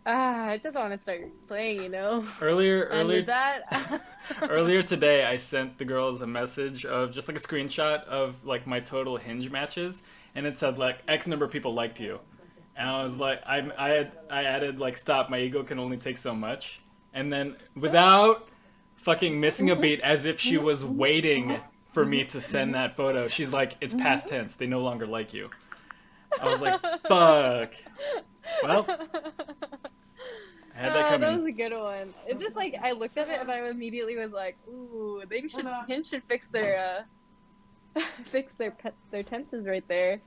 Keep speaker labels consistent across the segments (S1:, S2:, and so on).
S1: I just want to start playing, you know.
S2: Earlier,
S1: And with
S2: earlier,
S1: that,
S2: earlier today, I sent the girls a message of just like a screenshot of like my total Hinge matches, and it said like X number of people liked you, and I was like, I added like stop, my ego can only take so much, and then without fucking missing a beat, as if she was waiting for me to send that photo, she's like, it's past tense, they no longer like you. I was like, fuck. Well, I had that
S1: that
S2: coming.
S1: was a good one. It just like I looked at it and I immediately was like, ooh, they should Hinge should fix their fix their tenses right there.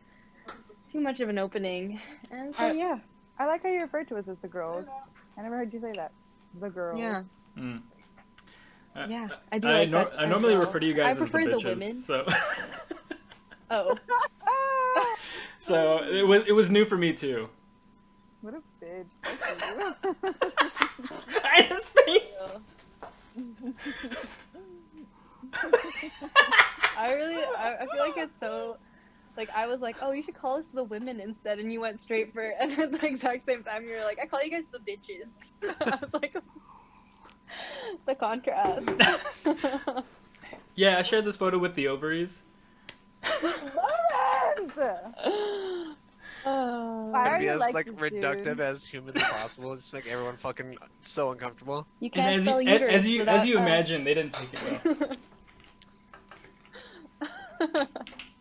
S1: Too much of an opening. And so
S3: I
S1: yeah,
S3: I like how you refer to us as the girls. I never heard you say that. The girls.
S1: yeah,
S2: Mm. I,
S1: yeah. I do like that
S2: I
S1: as
S2: normally
S1: well.
S2: refer to you
S1: I
S2: guys as the
S1: prefer the
S2: bitches,
S1: women.
S2: so
S1: Oh.
S2: so it was new for me too.
S3: What a bitch.
S2: His face.
S1: I feel like it's so like I was like, oh, you should call us the women instead, and you went straight for and at the exact same time you were like, I call you guys the bitches. I was like, the contrast.
S2: Yeah, I shared this photo with the ovaries.
S3: Lawrence! Why
S4: Trying to
S3: are
S4: be
S3: you
S4: as
S3: like
S4: like
S3: this,
S4: reductive
S3: dude?
S4: as humanly possible, just make everyone fucking so uncomfortable.
S1: You
S2: And
S1: can't spell uterus
S2: as
S1: without
S2: you imagine, they didn't take it well.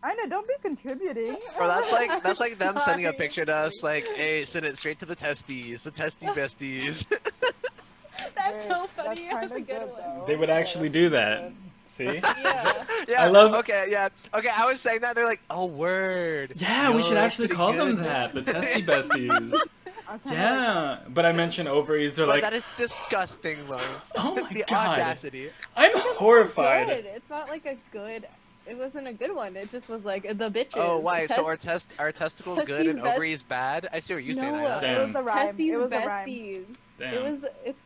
S3: Aina, don't be contributing.
S4: Or that's like them sending a
S1: Sorry.
S4: picture to us like, hey, send it straight to the testy besties.
S1: That's so
S3: That's
S1: funny.
S3: kind
S1: That's a
S3: of
S1: good
S3: good,
S1: one.
S3: though.
S2: They would actually do that. See?
S1: Yeah.
S4: Yeah.
S2: I love.
S4: Okay. Yeah. Okay. I was saying that they're like, oh, word.
S2: Yeah, we
S4: Yo,
S2: should
S4: that's
S2: actually
S4: pretty
S2: call them
S4: good.
S2: that, the testy besties.
S3: I'm kind of
S2: Yeah, but I mentioned ovaries. They're
S4: But
S2: like,
S4: that is disgusting, Lawrence.
S2: oh my
S4: The
S2: god,
S4: audacity.
S2: I'm
S1: Because it's
S2: horrified.
S1: good. It's not like a good. It wasn't a good one. It just was like the bitches.
S4: Oh, why? So
S1: Test,
S4: our testicles good and
S1: testes best.
S4: ovaries bad? I see what you're saying,
S1: No,
S4: Ina.
S3: it was
S2: Damn.
S3: a rhyme.
S1: testes
S3: It was a rhyme.
S1: besties. It
S2: Damn.
S1: was. It's.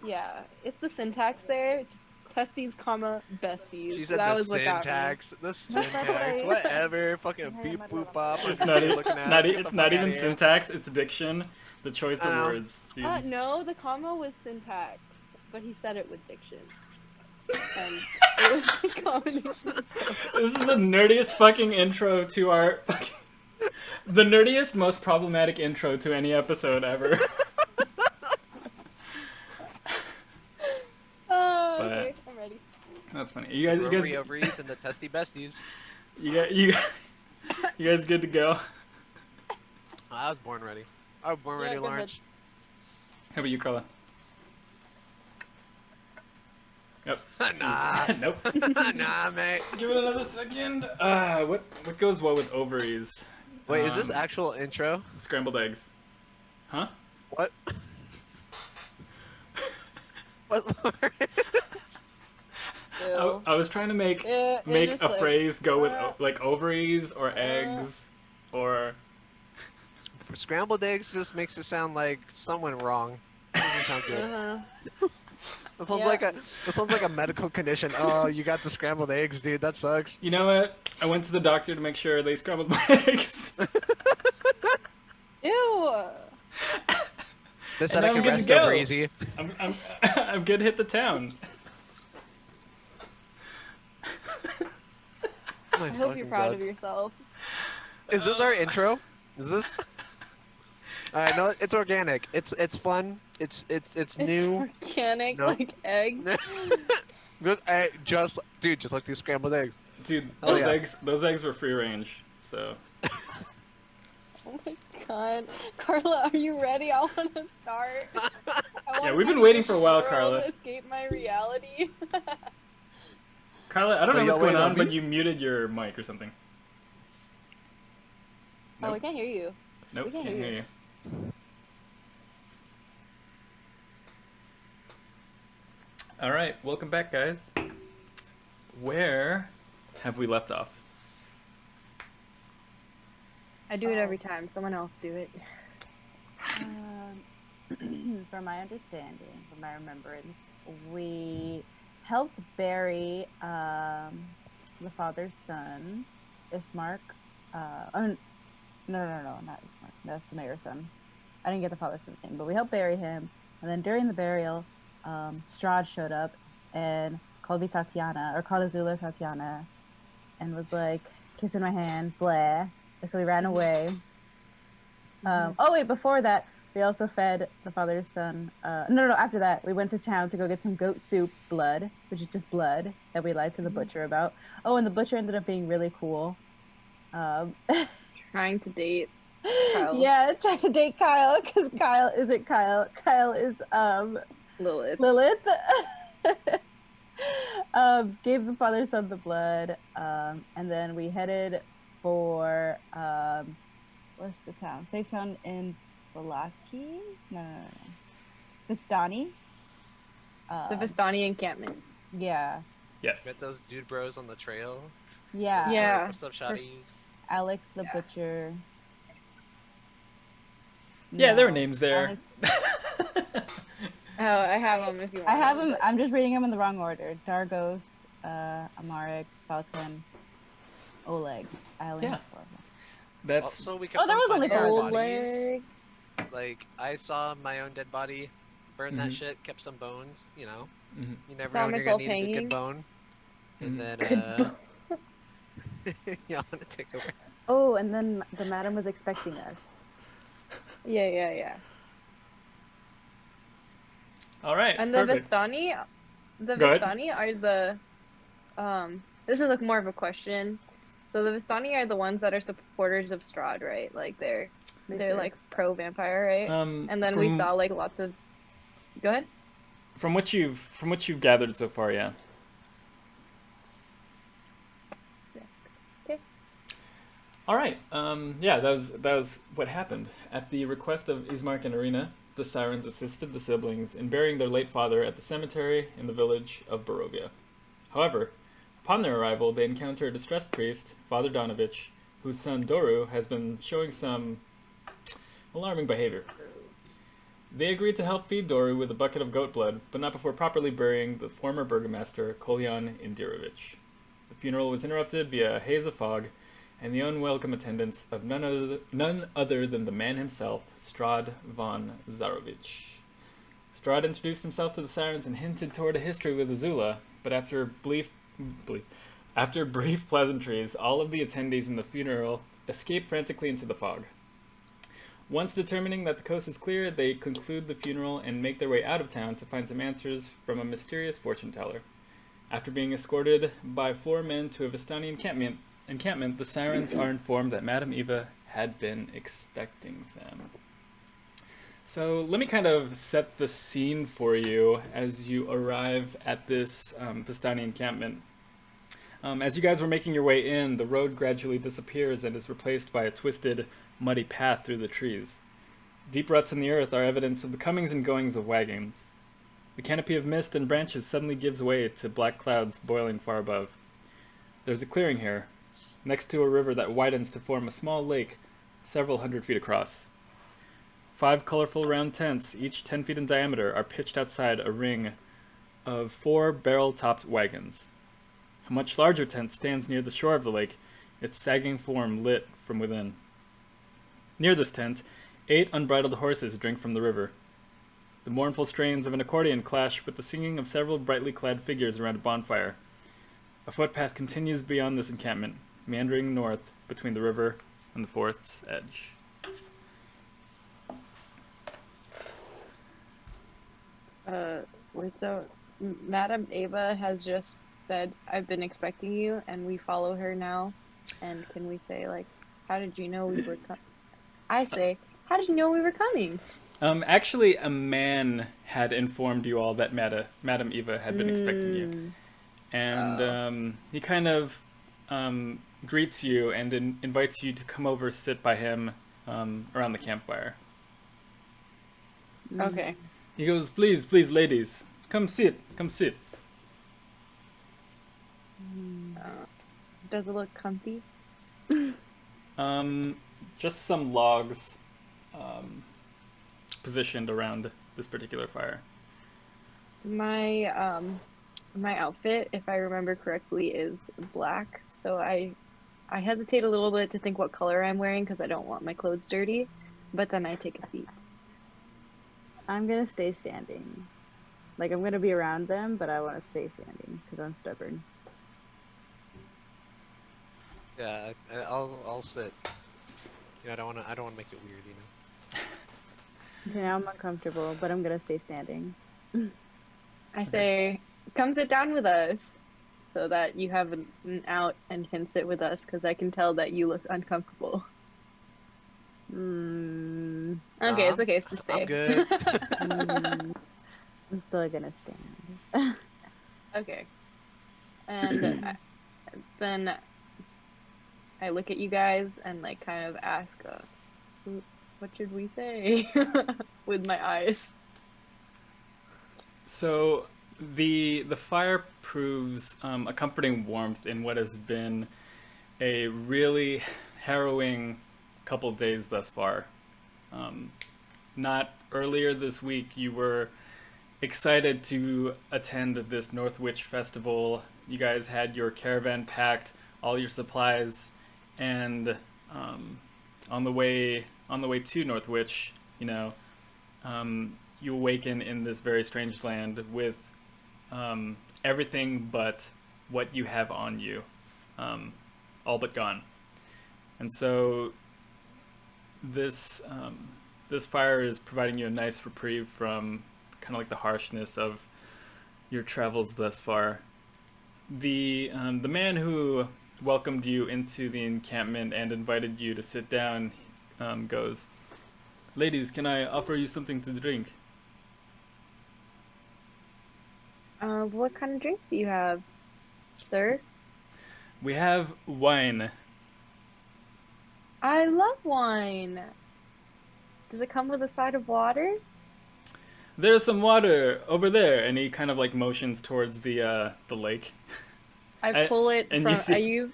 S1: Yeah. It's the syntax there. Just testes, comma besties.
S4: She said
S1: That
S4: the
S1: was what got me.
S4: syntax. The syntax.
S3: way-
S4: Whatever. Fucking
S3: Hey,
S4: beep
S3: my
S4: boop
S3: little-
S4: bop.
S2: It's
S4: What
S2: not.
S4: are you looking at? Get the
S2: It's
S4: fuck
S2: not
S4: outta
S2: even
S4: here.
S2: syntax. It's diction. The choice of
S4: know.
S2: words. Dude.
S1: No, the comma was syntax, but he said it with diction. And it was a combination.
S2: This is the nerdiest fucking intro to our fucking. The nerdiest, most problematic intro to any episode ever.
S1: Oh,
S2: But-
S1: okay, I'm ready.
S2: That's funny. You guys,
S4: Rotary ovaries and the testy besties.
S2: you guys good to go?
S4: I was born ready. I was born
S1: Yeah,
S4: ready,
S1: go ahead.
S4: Lawrence.
S2: How about you, Karla? Yep.
S4: Nah.
S2: Nope.
S4: Nah, mate.
S2: Give it another second. What goes well with ovaries?
S4: Wait, is this actual intro?
S2: Scrambled eggs? Huh?
S4: What? What, Lawrence?
S1: Ew.
S2: I was trying to make
S1: It
S2: make
S1: just,
S2: a
S1: like,
S2: phrase go with like ovaries or eggs or
S4: Scrambled eggs just makes it sound like someone wrong. Doesn't sound good.
S1: Uh-huh.
S4: That sounds
S1: Yeah.
S4: like a medical condition. Oh, you got the scrambled eggs, dude. That sucks.
S2: you know what? I went to the doctor to make sure they scrambled my eggs.
S1: Ew.
S4: They said
S2: And
S4: I
S2: I'm
S4: can
S2: good to
S4: rest
S2: go.
S4: over easy.
S2: I'm good to hit the town.
S4: Oh my
S1: I hope you're
S4: fucking
S1: proud
S4: God.
S1: of yourself.
S4: Is this our intro? Is this? Alright, no, it's organic. It's fun. It's new.
S1: Organic,
S4: No.
S1: like eggs.
S4: Just like these scrambled eggs.
S2: Dude,
S4: Oh,
S2: those
S4: yeah.
S2: those eggs were free range. So
S1: Oh my god. Carla, are you ready? I want to start. I want
S2: we've been
S1: my
S2: waiting for a while,
S1: world
S2: Carla.
S1: to escape my reality.
S2: Carla, I don't
S4: Wait,
S2: know what's
S4: y'all
S2: going
S4: waiting
S2: on,
S4: on
S2: but
S4: me?
S2: you muted your mic or something.
S1: Oh, I
S2: Nope.
S1: can't hear you.
S2: Nope,
S1: we can't
S2: can't
S1: hear
S2: hear you. All right, welcome back, guys. Where have we left off?
S1: I do it every time. Someone else do it.
S3: From my understanding, from my remembrance, we helped bury the father's son, Ismark. Oh, no, not Ismark. That's the mayor's son. I didn't get the father's son's name, but we helped bury him. And then during the burial, Strahd showed up and called me Tatiana, or called Azula Tatiana, and was like kissing my hand, blah. And so we ran away. Oh wait, before that, we also fed the father's son. No, after that, we went to town to go get some goat soup blood, which is just blood that we lied to the butcher about. Oh, and the butcher ended up being really cool.
S1: Trying to date Kyle.
S3: Yeah, trying to date Kyle, because Kyle isn't Kyle. Kyle is
S1: Lilith.
S3: Gave the father's son the blood, and then we headed for what's the town? Safe town in Balaki? No. Vistani.
S1: The Vistani encampment.
S3: Yeah.
S2: Yes.
S4: Met those dude bros on the trail.
S3: Yeah.
S1: Yeah.
S4: Like, what's up, shotties?
S3: Alec the butcher.
S2: Yeah, there were
S3: No,
S2: names there.
S1: Oh, I have them if you want.
S3: I have them. I'm just reading them in the wrong order. Dargos, Amaric, Falcon, Oleg. I only have 4 of them.
S2: That's
S4: Also, we kept
S3: there
S4: on
S3: was only
S4: finding
S3: 4.
S4: our bodies.
S1: Oleg.
S4: Like, I saw my own dead body, burned that
S2: Mhm.
S4: shit, kept some bones, you know.
S2: Mhm.
S4: You never
S1: Saw
S4: know when you're gonna
S1: myself
S4: need a
S1: hanging.
S4: good bone. And then, y'all wanna take over?
S3: Oh, and then the madam was expecting us.
S1: Yeah.
S2: all right.
S1: And the
S2: Perfect.
S1: Vistani,
S2: Go ahead.
S1: are the, this is like more of a question. So the Vistani are the ones that are supporters of Strahd, right? Like they're like pro vampire, right? And then we saw like lots of. Go ahead.
S2: From what you've gathered so far, yeah.
S1: Okay.
S2: All right. Yeah, that was what happened. At the request of Ismark and Ireena, the Sirens assisted the siblings in burying their late father at the cemetery in the village of Barovia. However, upon their arrival, they encounter a distressed priest, Father Donovich, whose son Doru has been showing some alarming behavior. They agreed to help feed Doru with a bucket of goat blood, but not before properly burying the former burgomaster, Kolyan Indirovich. The funeral was interrupted via a haze of fog, and the unwelcome attendance of none other than the man himself, Strahd von Zarovich. Strahd introduced himself to the Sirens and hinted toward a history with Azula, but after brief pleasantries, all of the attendees in the funeral escape frantically into the fog. Once determining that the coast is clear, they conclude the funeral and make their way out of town to find some answers from a mysterious fortune teller. After being escorted by 4 men to a Vistani encampment, the Sirens are informed that Madam Eva had been expecting them. So let me kind of set the scene for you as you arrive at this Vistani encampment. As you guys were making your way in, the road gradually disappears and is replaced by a twisted, muddy path through the trees. Deep ruts in the earth are evidence of the comings and goings of wagons. The canopy of mist and branches suddenly gives way to black clouds boiling far above. There's a clearing here, next to a river that widens to form a small lake several hundred feet across. 5 colorful round tents, each 10 feet in diameter, are pitched outside a ring of 4 barrel-topped wagons. A much larger tent stands near the shore of the lake, its sagging form lit from within. Near this tent, 8 unbridled horses drink from the river. The mournful strains of an accordion clash with the singing of several brightly clad figures around a bonfire. A footpath continues beyond this encampment, meandering north between the river and the forest's edge.
S1: Wait, so Madam Eva has just said, I've been expecting you, and we follow her now. And can we say, like, how did you know we were coming? I say, how did you know we were coming?
S2: Actually, a man had informed you all that Madam Eva had been expecting you. And he kind of greets you and invites you to come over, sit by him around the campfire.
S1: Okay.
S2: He goes, please, ladies, come sit.
S1: Does it look comfy?
S2: Just some logs positioned around this particular fire.
S1: My my outfit, if I remember correctly, is black. So I hesitate a little bit to think what color I'm wearing because I don't want my clothes dirty. But then I take a seat.
S3: I'm gonna stay standing. Like, I'm gonna be around them, but I want to stay standing because I'm stubborn.
S4: Yeah, I'll sit. You know, I don't wanna make it weird, you know.
S3: Okay, now I'm uncomfortable, but I'm gonna stay standing.
S1: I say, come sit down with us so that you have an out and can sit with us because I can tell that you look uncomfortable.
S3: Mm,
S1: Okay, it's
S4: I'm,
S1: okay to stay.
S4: I'm good.
S3: I'm still gonna stand.
S1: Okay. And then I look at you guys and like kind of ask, what should we say? With my eyes.
S2: So the fire proves a comforting warmth in what has been a really harrowing couple days thus far. Not earlier this week, you were excited to attend this Northwich festival. You guys had your caravan packed, all your supplies, and on the way to Northwich, you know, you awaken in this very strange land with everything but what you have on you, all but gone. And so this fire is providing you a nice reprieve from kind of like the harshness of your travels thus far. The man who welcomed you into the encampment and invited you to sit down goes, "Ladies, can I offer you something to drink?"
S1: What kind of drinks do you have, sir?
S2: "We have wine."
S1: I love wine. Does it come with a side of water?
S2: "There's some water over there," and he kind of like motions towards the lake.
S1: I pull it
S2: and
S1: from.
S2: you see-
S1: I use.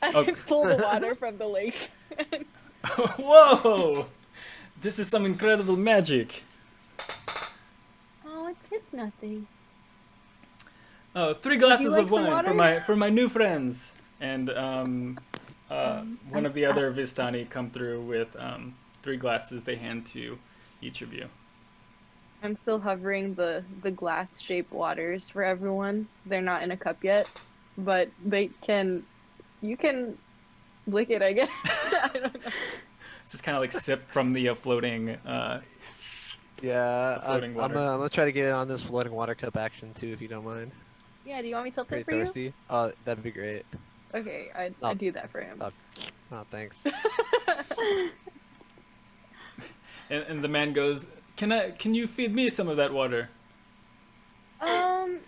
S1: I
S2: Oh.
S1: pull the water from the lake.
S2: Whoa! This is some incredible magic.
S1: Oh, it's nothing.
S2: Oh, 3
S1: you
S2: glasses
S1: like
S2: of
S1: some
S2: wine
S1: water?
S2: for my new friends. And one of the other Vistani come through with 3 glasses they hand to each of you.
S1: I'm still hovering the glass-shaped waters for everyone. They're not in a cup yet, but they can. You can lick it, I guess. I don't know.
S2: Just kind of like sip from the floating.
S4: Yeah,
S2: Floating
S4: I'm
S2: water.
S4: gonna try to get in on this floating water cup action too, if you don't mind.
S1: Yeah, do you want me to tilt
S4: Pretty
S1: it for you?
S4: thirsty. Oh, that'd be great.
S1: Okay, I
S4: Oh.
S1: do that for him.
S4: Oh, thanks.
S2: And the man goes, Can you feed me some of that water?"
S1: I'm.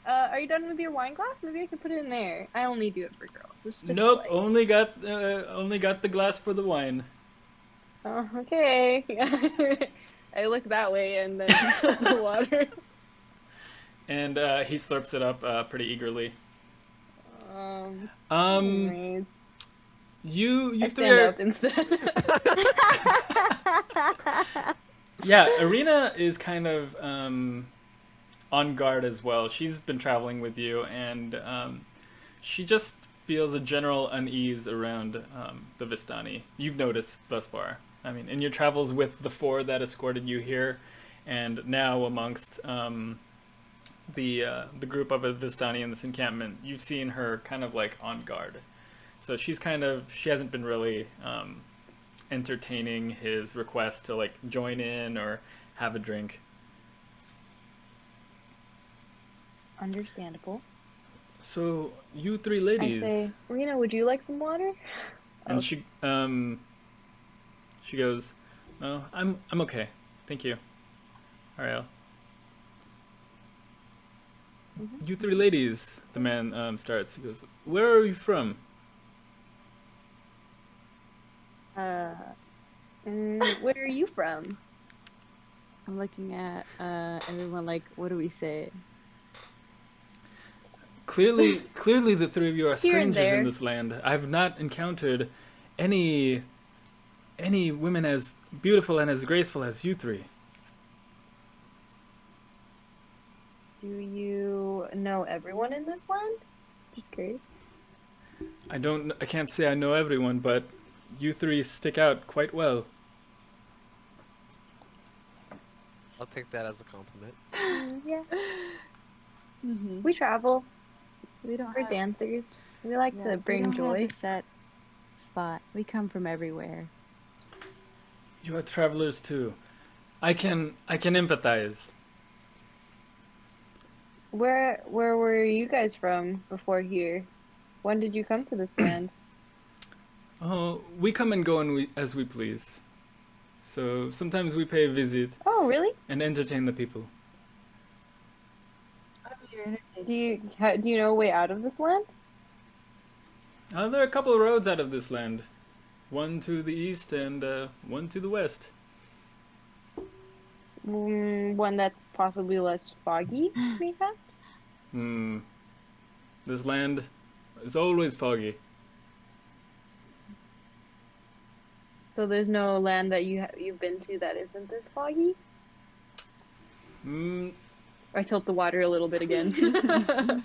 S1: Are you done with your wine glass? Maybe I could put it in there. I only do it for girls. It's just
S2: "Nope,
S1: like.
S2: only got the glass for the wine."
S1: Oh, okay. I look that way and then tilt the water.
S2: And he slurps it up pretty eagerly.
S1: Anyways,
S2: You
S1: I
S2: three
S1: stand
S2: are
S1: up instead.
S2: Yeah, Ireena is kind of on guard as well. She's been traveling with you, and she just feels a general unease around the Vistani. You've noticed thus far. I mean, in your travels with the 4 that escorted you here, and now amongst the group of Vistani in this encampment, you've seen her kind of like on guard. So she hasn't been really entertaining his request to like join in or have a drink.
S1: Understandable.
S2: "So you 3
S1: I
S2: ladies,"
S1: say, Rena, would you like some water?
S2: and she goes, "Oh, I'm okay, thank you, Ariel."
S1: Mm-hmm.
S2: "You 3 ladies," the man starts. He goes, "Where are you from?"
S1: Where are you from?
S3: I'm looking at everyone like, what do we say?
S2: Clearly, the 3 of you are
S1: Here and
S2: strangers in
S1: there.
S2: this land. I've not encountered any women as beautiful and as graceful as you 3.
S1: Do you know everyone in this land? Just curious.
S2: I can't say I know everyone, but you 3 stick out quite well.
S4: I'll take that as a compliment.
S1: Yeah.
S3: Mhm.
S1: We travel.
S3: We don't
S1: We're
S3: have,
S1: dancers. We like
S3: yeah,
S1: to
S3: we
S1: bring
S3: don't
S1: joy.
S3: have a set spot. We come from everywhere.
S2: You are travelers too. I can empathize.
S1: Where were you guys from before here? When did you come to this land?
S2: Oh, we come and go as we please. So sometimes we pay a visit
S1: Oh, really?
S2: and entertain the people.
S1: Do you know a way out of this land?
S2: There are a couple of roads out of this land. One to the east and one to the west.
S1: One that's possibly less foggy, perhaps?
S2: Hmm. This land is always foggy.
S1: So there's no land that you've been to that isn't this foggy?
S2: Hmm.
S1: I tilt the water a little bit again.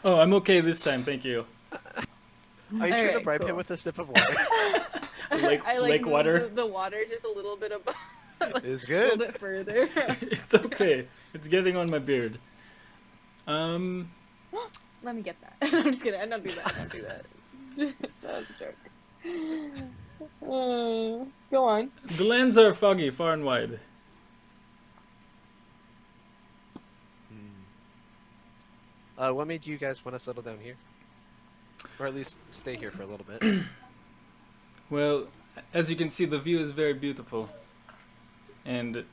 S2: Oh, I'm okay this time, thank you.
S4: Are you trying to
S1: Alright,
S4: bribe him
S1: cool.
S4: with a sip of water?
S2: Lake,
S1: I like
S2: lake
S1: move
S2: water.
S1: the water just a little bit above, like,
S4: It's
S1: a little
S4: good.
S1: bit further.
S2: It's okay. It's getting on my beard.
S1: Let me get that. I'm just kidding. I don't do that. I don't do that. That was a joke. Go on.
S2: The lands are foggy far and wide.
S4: What made you guys want to settle down here? Or at least stay here for a little bit?
S2: Well, as you can see, the view is very beautiful. And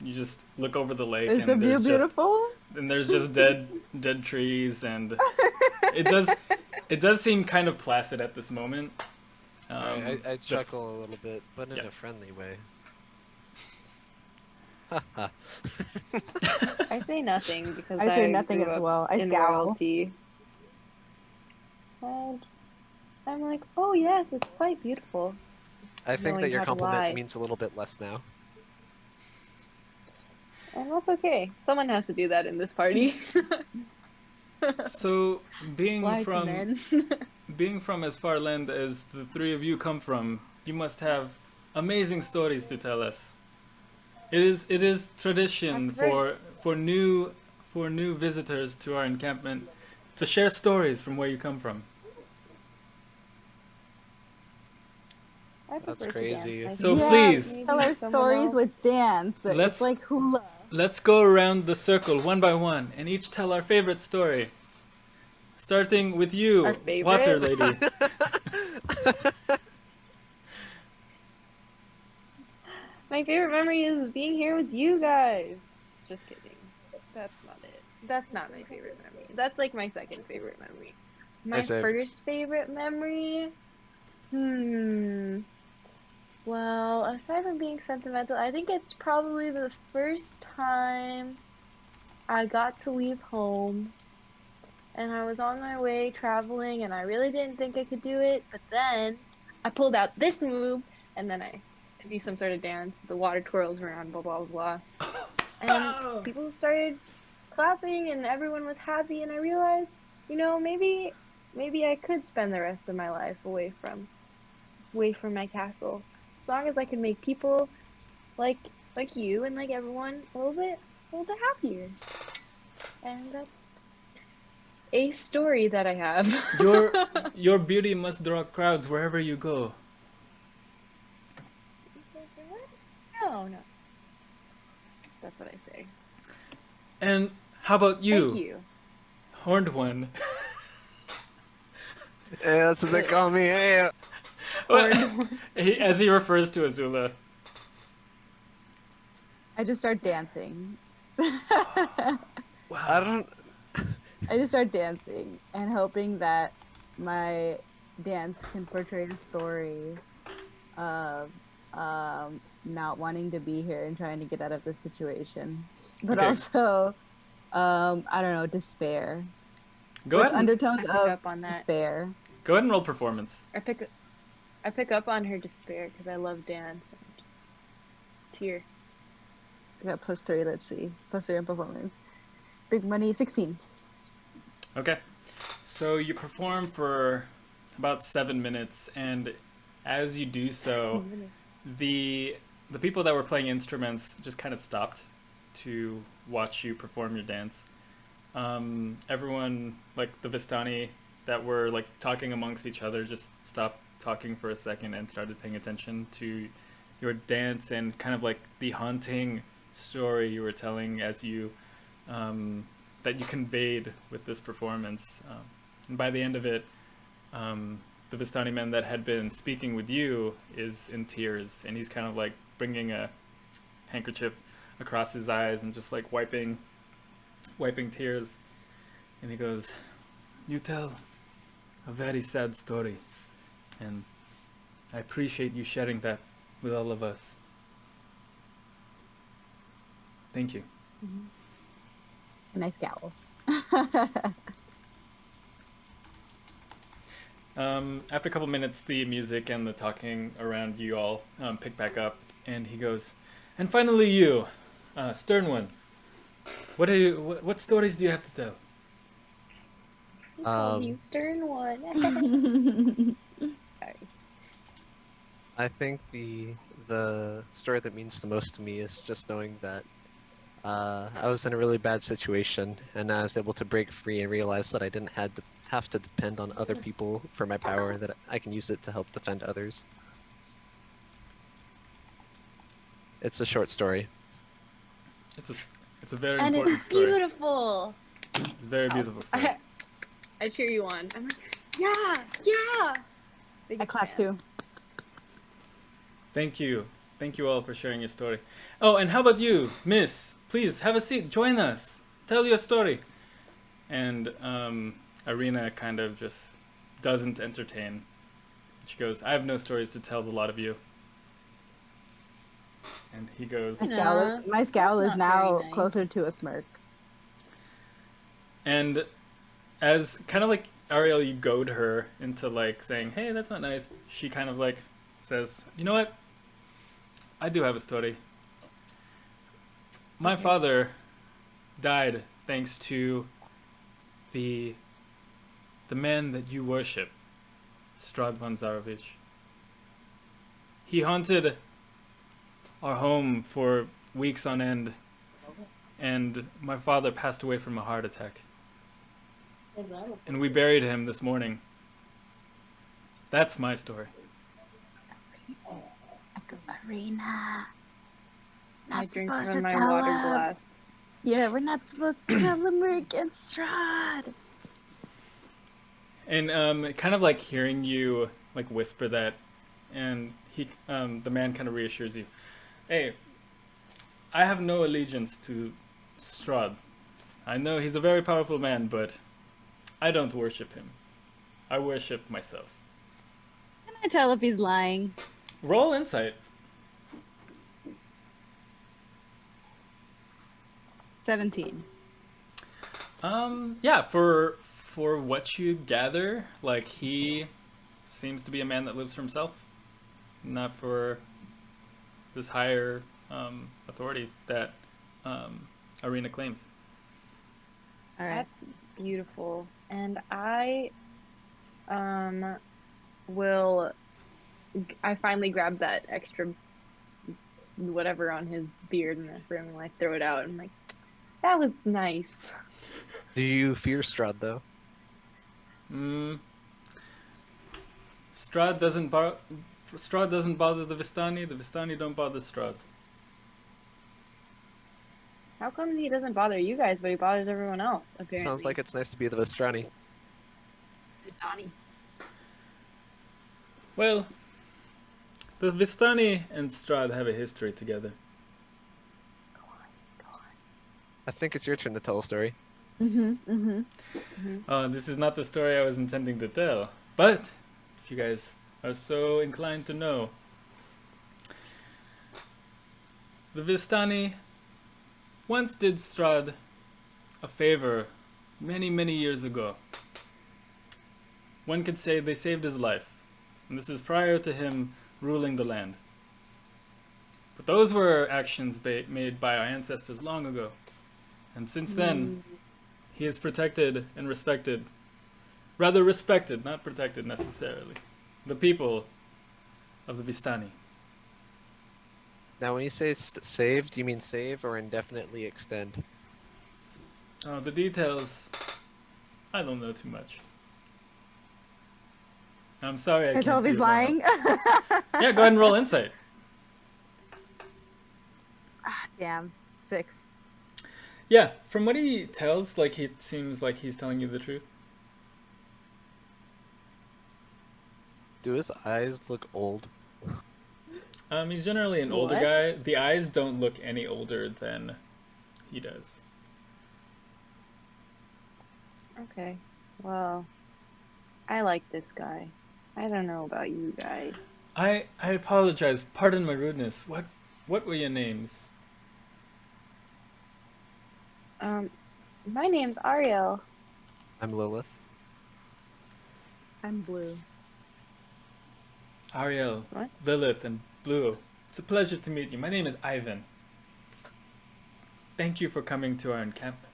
S2: you just look over the lake
S3: Is the
S2: and
S3: view
S2: there's
S3: beautiful?
S2: just dead trees, and it does seem kind of placid at this moment.
S4: I chuckle a little bit, but in
S2: Yeah.
S4: a friendly way.
S1: I say nothing because
S3: I say
S1: I
S3: nothing
S1: grew
S3: as
S1: up
S3: well. I
S1: in
S3: scowl.
S1: royalty. And I'm like, oh yes, it's quite beautiful.
S4: I think
S1: Knowing
S4: that your
S1: how to lie.
S4: compliment means a little bit less now.
S1: And that's okay. Someone has to do that in this party.
S2: So,
S1: Lie to men.
S2: being from as far land as the three of you come from, you must have amazing stories to tell us. It is tradition
S1: I've heard-
S2: for new visitors to our encampment to share stories from where you come from.
S1: I
S4: That's
S1: prefer to
S4: crazy.
S1: dance.
S2: So
S1: Maybe-
S2: please-
S1: maybe
S3: Tell our
S1: someone
S3: stories
S1: else-
S3: with dance.
S2: Let's-
S3: It's like hula.
S2: Let's go around the circle one by one and each tell our favorite story. Starting with you,
S1: Our favorite?
S2: Water Lady.
S1: My favorite memory is being here with you guys. Just kidding. That's not it. That's not my favorite memory. That's like my second favorite memory. My
S4: save.
S1: first favorite memory? Well, aside from being sentimental, I think it's probably the first time I got to leave home and I was on my way traveling and I really didn't think I could do it, but then I pulled out this move and then I do some sort of dance. The water twirls around, blah blah blah. And people started clapping and everyone was happy and I realized, maybe I could spend the rest of my life away from my castle. As long as I can make people like you and like everyone a little bit happier. And that's a story that I have.
S2: Your beauty must draw crowds wherever you go.
S1: No. That's what I say.
S2: And how about you,
S1: Thank you.
S2: Horned One?
S4: Hey, that's what they call me. Hey,
S2: As he refers to Azula.
S3: I just start dancing.
S2: Wow.
S4: I don't.
S3: I just start dancing and hoping that my dance can portray a story of not wanting to be here and trying to get out of the situation, but
S2: Okay.
S3: also I don't know, despair.
S2: Go
S3: With
S2: ahead.
S3: undertones
S1: I pick
S3: of
S1: up on that.
S3: despair.
S2: Go ahead and roll performance.
S1: I pick up on her despair because I love dance. And just tear.
S3: I got +3. Let's see, +3 on performance. Big money, 16.
S2: Okay. So you perform for about 7 minutes, and as you do so, the people that were playing instruments just kind of stopped, to watch you perform your dance. Everyone, like the Vistani that were like talking amongst each other, just stopped talking for a second and started paying attention to your dance and kind of like the haunting story you were telling as you that you conveyed with this performance. And by the end of it, the Vistani man that had been speaking with you is in tears, and he's kind of like bringing a handkerchief across his eyes and just like wiping tears. And he goes, "You tell a very sad story, and I appreciate you sharing that with all of us. Thank you."
S3: And I scowl.
S2: After a couple minutes, the music and the talking around you all pick back up, and he goes, "And finally, you, stern one. What stories do you have to tell?"
S1: You stern one. Sorry.
S4: I think the story that means the most to me is just knowing that I was in a really bad situation, and I was able to break free and realize that I didn't have to depend on other people for my power, that I can use it to help defend others. It's a short story.
S2: It's a very
S1: And
S2: important
S1: it's
S2: story.
S1: beautiful.
S2: It's a very beautiful story.
S1: I cheer you on. I'm like, yeah.
S3: I clap too.
S2: Thank you all for sharing your story. Oh, and how about you, Miss? Please have a seat. Join us. Tell your story. And Ireena kind of just doesn't entertain. She goes, "I have no stories to tell the lot of you." And he goes,
S3: My scowl is
S1: That's not
S3: now
S1: very nice.
S3: closer to a smirk.
S2: and as kind of like Ariel, you goad her into like saying, "Hey, that's not nice." She kind of like says, "You know what? I do have a story. My father died thanks to the man that you worship, Strahd von Zarovich. He haunted our home for weeks on end, and my father passed away from a heart attack. And we buried him this morning. That's my story."
S3: Ireena.
S1: I
S3: Not
S1: drink
S3: supposed
S1: from
S3: to
S1: my
S3: tell
S1: water
S3: him.
S1: glass.
S3: Yeah, we're not supposed to tell him we're against Strahd.
S2: And kind of like hearing you like whisper that, and he, the man kind of reassures you, "Hey, I have no allegiance to Strahd. I know he's a very powerful man, but I don't worship him. I worship myself."
S3: Can I tell if he's lying?
S2: Roll insight.
S3: 17.
S2: Yeah, for what you gather, like he seems to be a man that lives for himself, not for this higher authority that Ireena claims.
S3: All right.
S1: That's beautiful. And I will I finally grab that extra whatever on his beard and I'm like throw it out and I'm like, that was nice.
S4: Do you fear Strahd though?
S2: Strahd doesn't bother the Vistani don't bother Strahd.
S1: How come he doesn't bother you guys, but he bothers everyone else, apparently?
S4: Sounds like it's nice to be the Vistani.
S1: Vistani.
S2: Well, the Vistani and Strahd have a history together.
S4: I think it's your turn to tell a story.
S2: This is not the story I was intending to tell, but if you guys are so inclined to know, the Vistani once did Strahd a favor many, many years ago. One could say they saved his life, and this is prior to him ruling the land. But those were actions made by our ancestors long ago, and since then, he is protected and respected. Rather respected, not protected necessarily. The people of the Vistani.
S4: Now, when you say save, do you mean save or indefinitely extend?
S2: The details, I don't know too much. I'm sorry I
S3: Can I
S2: can't
S3: tell if
S2: be
S3: he's
S2: of more help.
S3: lying?
S2: Yeah, go ahead and roll insight.
S3: Ah, damn. 6.
S2: Yeah, from what he tells, like he seems like he's telling you the truth.
S4: Do his eyes look old?
S2: He's generally an older
S1: What?
S2: guy. The eyes don't look any older than he does.
S1: Okay. Well, I like this guy. I don't know about you guys.
S2: I apologize. Pardon my rudeness. What were your names?
S1: My name's Ariel.
S4: I'm Lilith.
S3: I'm blue.
S2: Ariel,
S1: What?
S2: Lilith, and Blue. It's a pleasure to meet you. My name is Ivan. Thank you for coming to our encampment.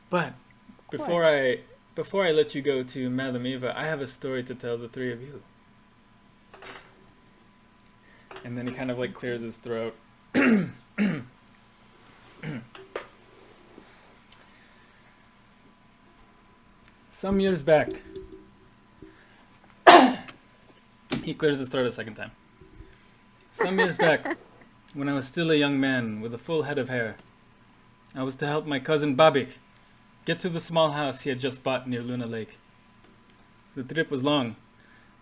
S2: But before I let you go to Madam Eva, I have a story to tell the three of you. And then he kind of like clears his throat. Some years back, he clears his throat a second time. Some years back, when I was still a young man with a full head of hair, I was to help my cousin Babik get to the small house he had just bought near Luna Lake. The trip was long,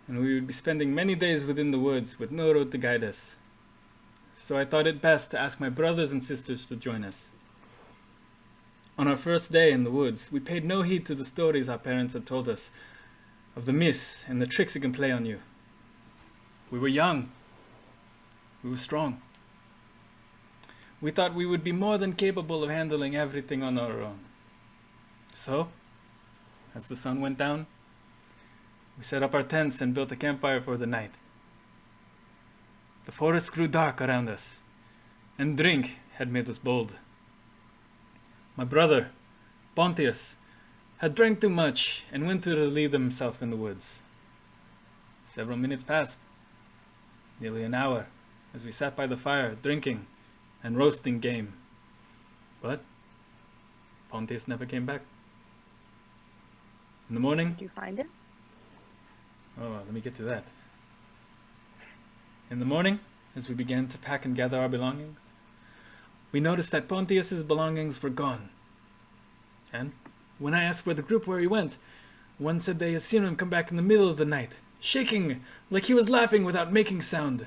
S2: and we would be spending many days within the woods with no road to guide us. So I thought it best to ask my brothers and sisters to join us. On our first day in the woods, we paid no heed to the stories our parents had told us of the mists and the tricks it can play on you. We were young. We were strong. We thought we would be more than capable of handling everything on our own. So, as the sun went down, we set up our tents and built a campfire for the night. The forest grew dark around us, and drink had made us bold. My brother, Pontius, had drank too much and went to relieve himself in the woods. Several minutes passed, nearly an hour, as we sat by the fire, drinking and roasting game. But Pontius never came back. In the morning,
S1: Did you find him?
S2: oh, let me get to that. In the morning, as we began to pack and gather our belongings, we noticed that Pontius's belongings were gone. And when I asked where he went, one said they had seen him come back in the middle of the night, shaking like he was laughing without making sound,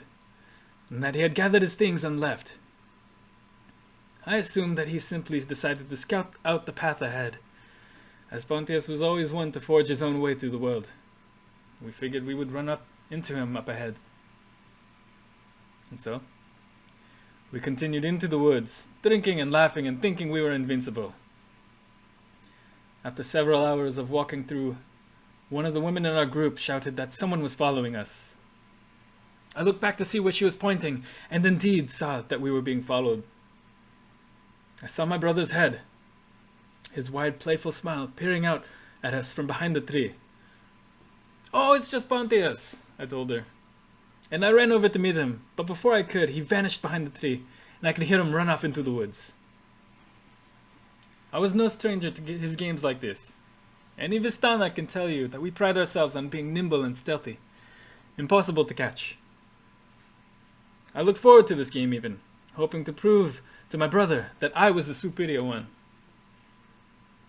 S2: and that he had gathered his things and left. I assumed that he simply decided to scout out the path ahead, as Pontius was always one to forge his own way through the world. We figured we would run up into him up ahead. And so, we continued into the woods, drinking and laughing and thinking we were invincible. After several hours of walking through, one of the women in our group shouted that someone was following us. I looked back to see where she was pointing, and indeed saw that we were being followed. I saw my brother's head, his wide, playful smile peering out at us from behind the tree. "Oh, it's just Pontius," I told her. And I ran over to meet him, but before I could, he vanished behind the tree, and I could hear him run off into the woods. I was no stranger to his games like this. Any Vistani can tell you that we pride ourselves on being nimble and stealthy, impossible to catch. I looked forward to this game even, hoping to prove to my brother that I was the superior one.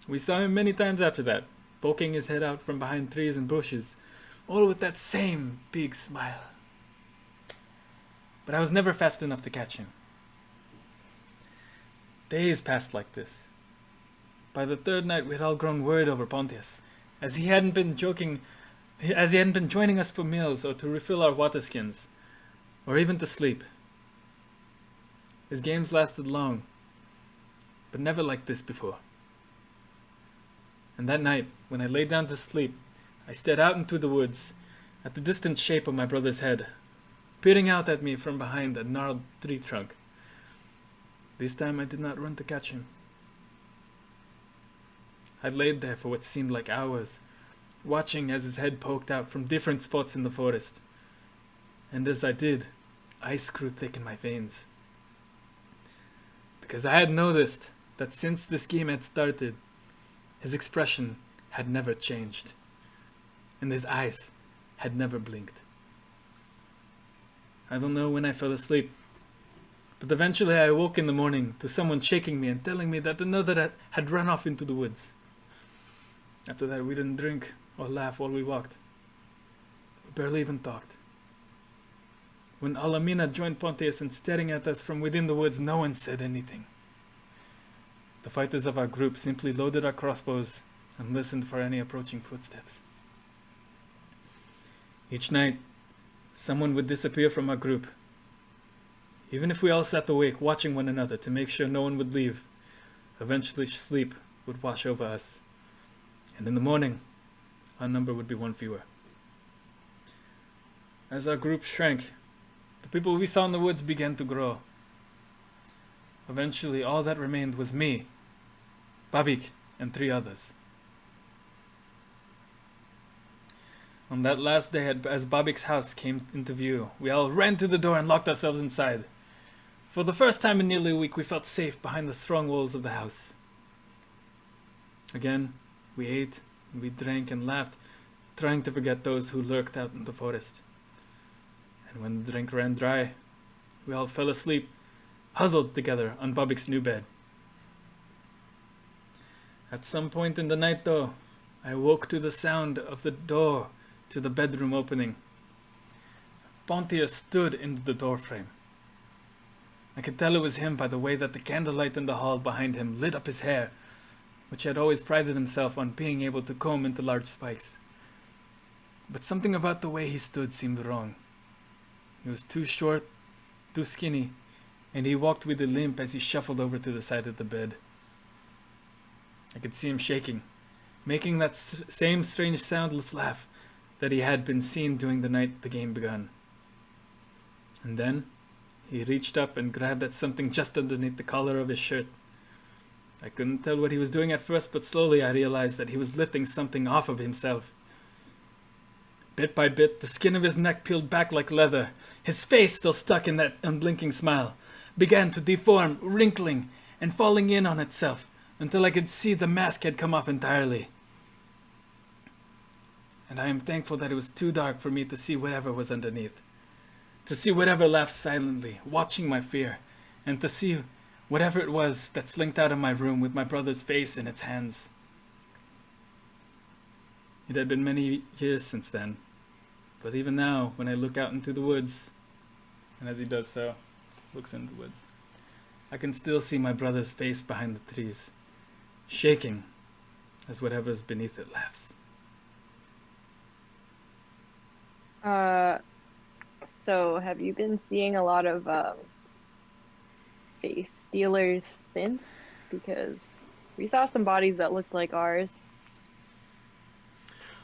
S2: We saw him many times after that, poking his head out from behind trees and bushes, all with that same big smile. But I was never fast enough to catch him. Days passed like this. By the third night, we had all grown worried over Pontius, as he hadn't been joining us for meals or to refill our water skins, or even to sleep. His games lasted long, but never like this before. And that night, when I lay down to sleep, I stared out into the woods at the distant shape of my brother's head, peering out at me from behind a gnarled tree trunk. This time I did not run to catch him. I laid there for what seemed like hours, watching as his head poked out from different spots in the forest. And as I did, ice grew thick in my veins. Because I had noticed that since this game had started, his expression had never changed, and his eyes had never blinked. I don't know when I fell asleep, but eventually I awoke in the morning to someone shaking me and telling me that another had run off into the woods. After that, we didn't drink or laugh while we walked. We barely even talked. When Alamina joined Pontius and staring at us from within the woods, no one said anything. The fighters of our group simply loaded our crossbows and listened for any approaching footsteps. Each night, someone would disappear from our group. Even if we all sat awake watching one another to make sure no one would leave, eventually sleep would wash over us. And in the morning, our number would be one fewer. As our group shrank, the people we saw in the woods began to grow. Eventually, all that remained was me, Babik, and 3 others. On that last day, as Babik's house came into view, we all ran to the door and locked ourselves inside. For the first time in nearly a week, we felt safe behind the strong walls of the house. Again, we ate, we drank and laughed, trying to forget those who lurked out in the forest. And when the drink ran dry, we all fell asleep, huddled together on Babik's new bed. At some point in the night, though, I woke to the sound of the door to the bedroom opening. Pontius stood in the doorframe. I could tell it was him by the way that the candlelight in the hall behind him lit up his hair, which had always prided himself on being able to comb into large spikes. But something about the way he stood seemed wrong. He was too short, too skinny, and he walked with a limp as he shuffled over to the side of the bed. I could see him shaking, making that same strange soundless laugh that he had been seen during the night the game begun. And then, he reached up and grabbed at something just underneath the collar of his shirt. I couldn't tell what he was doing at first, but slowly I realized that he was lifting something off of himself. Bit by bit, the skin of his neck peeled back like leather. His face, still stuck in that unblinking smile, began to deform, wrinkling, and falling in on itself, until I could see the mask had come off entirely. And I am thankful that it was too dark for me to see whatever was underneath. To see whatever laughed silently, watching my fear, and to see whatever it was that slinked out of my room with my brother's face in its hands. It had been many years since then, but even now, when I look out into the woods, and as he does so, looks into the woods, I can still see my brother's face behind the trees, shaking as whatever's beneath it laughs.
S1: So have you been seeing a lot of face stealers since? Because we saw some bodies that looked like ours.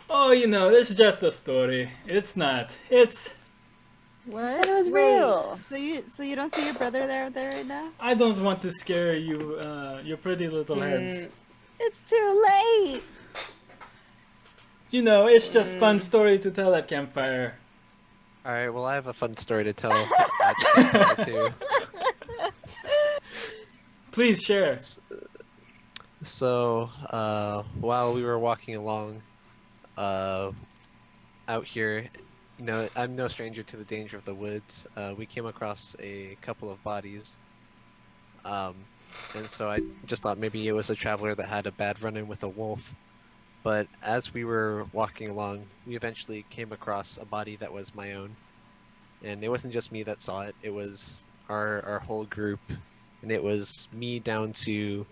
S2: Oh, it's just a story. It's not. It's...
S3: What?
S1: It was
S3: Wait,
S1: real.
S3: So you don't see your brother there right now?
S2: I don't want to scare you, your pretty little heads.
S3: It's too late.
S2: It's just fun story to tell at campfire.
S4: Alright, well I have a fun story to tell at campfire too.
S2: Please share.
S4: So, while we were walking along, out here, I'm no stranger to the danger of the woods. We came across a couple of bodies, and so I just thought maybe it was a traveler that had a bad run-in with a wolf. But as we were walking along, we eventually came across a body that was my own. And it wasn't just me that saw it, it was our whole group. And it was me down to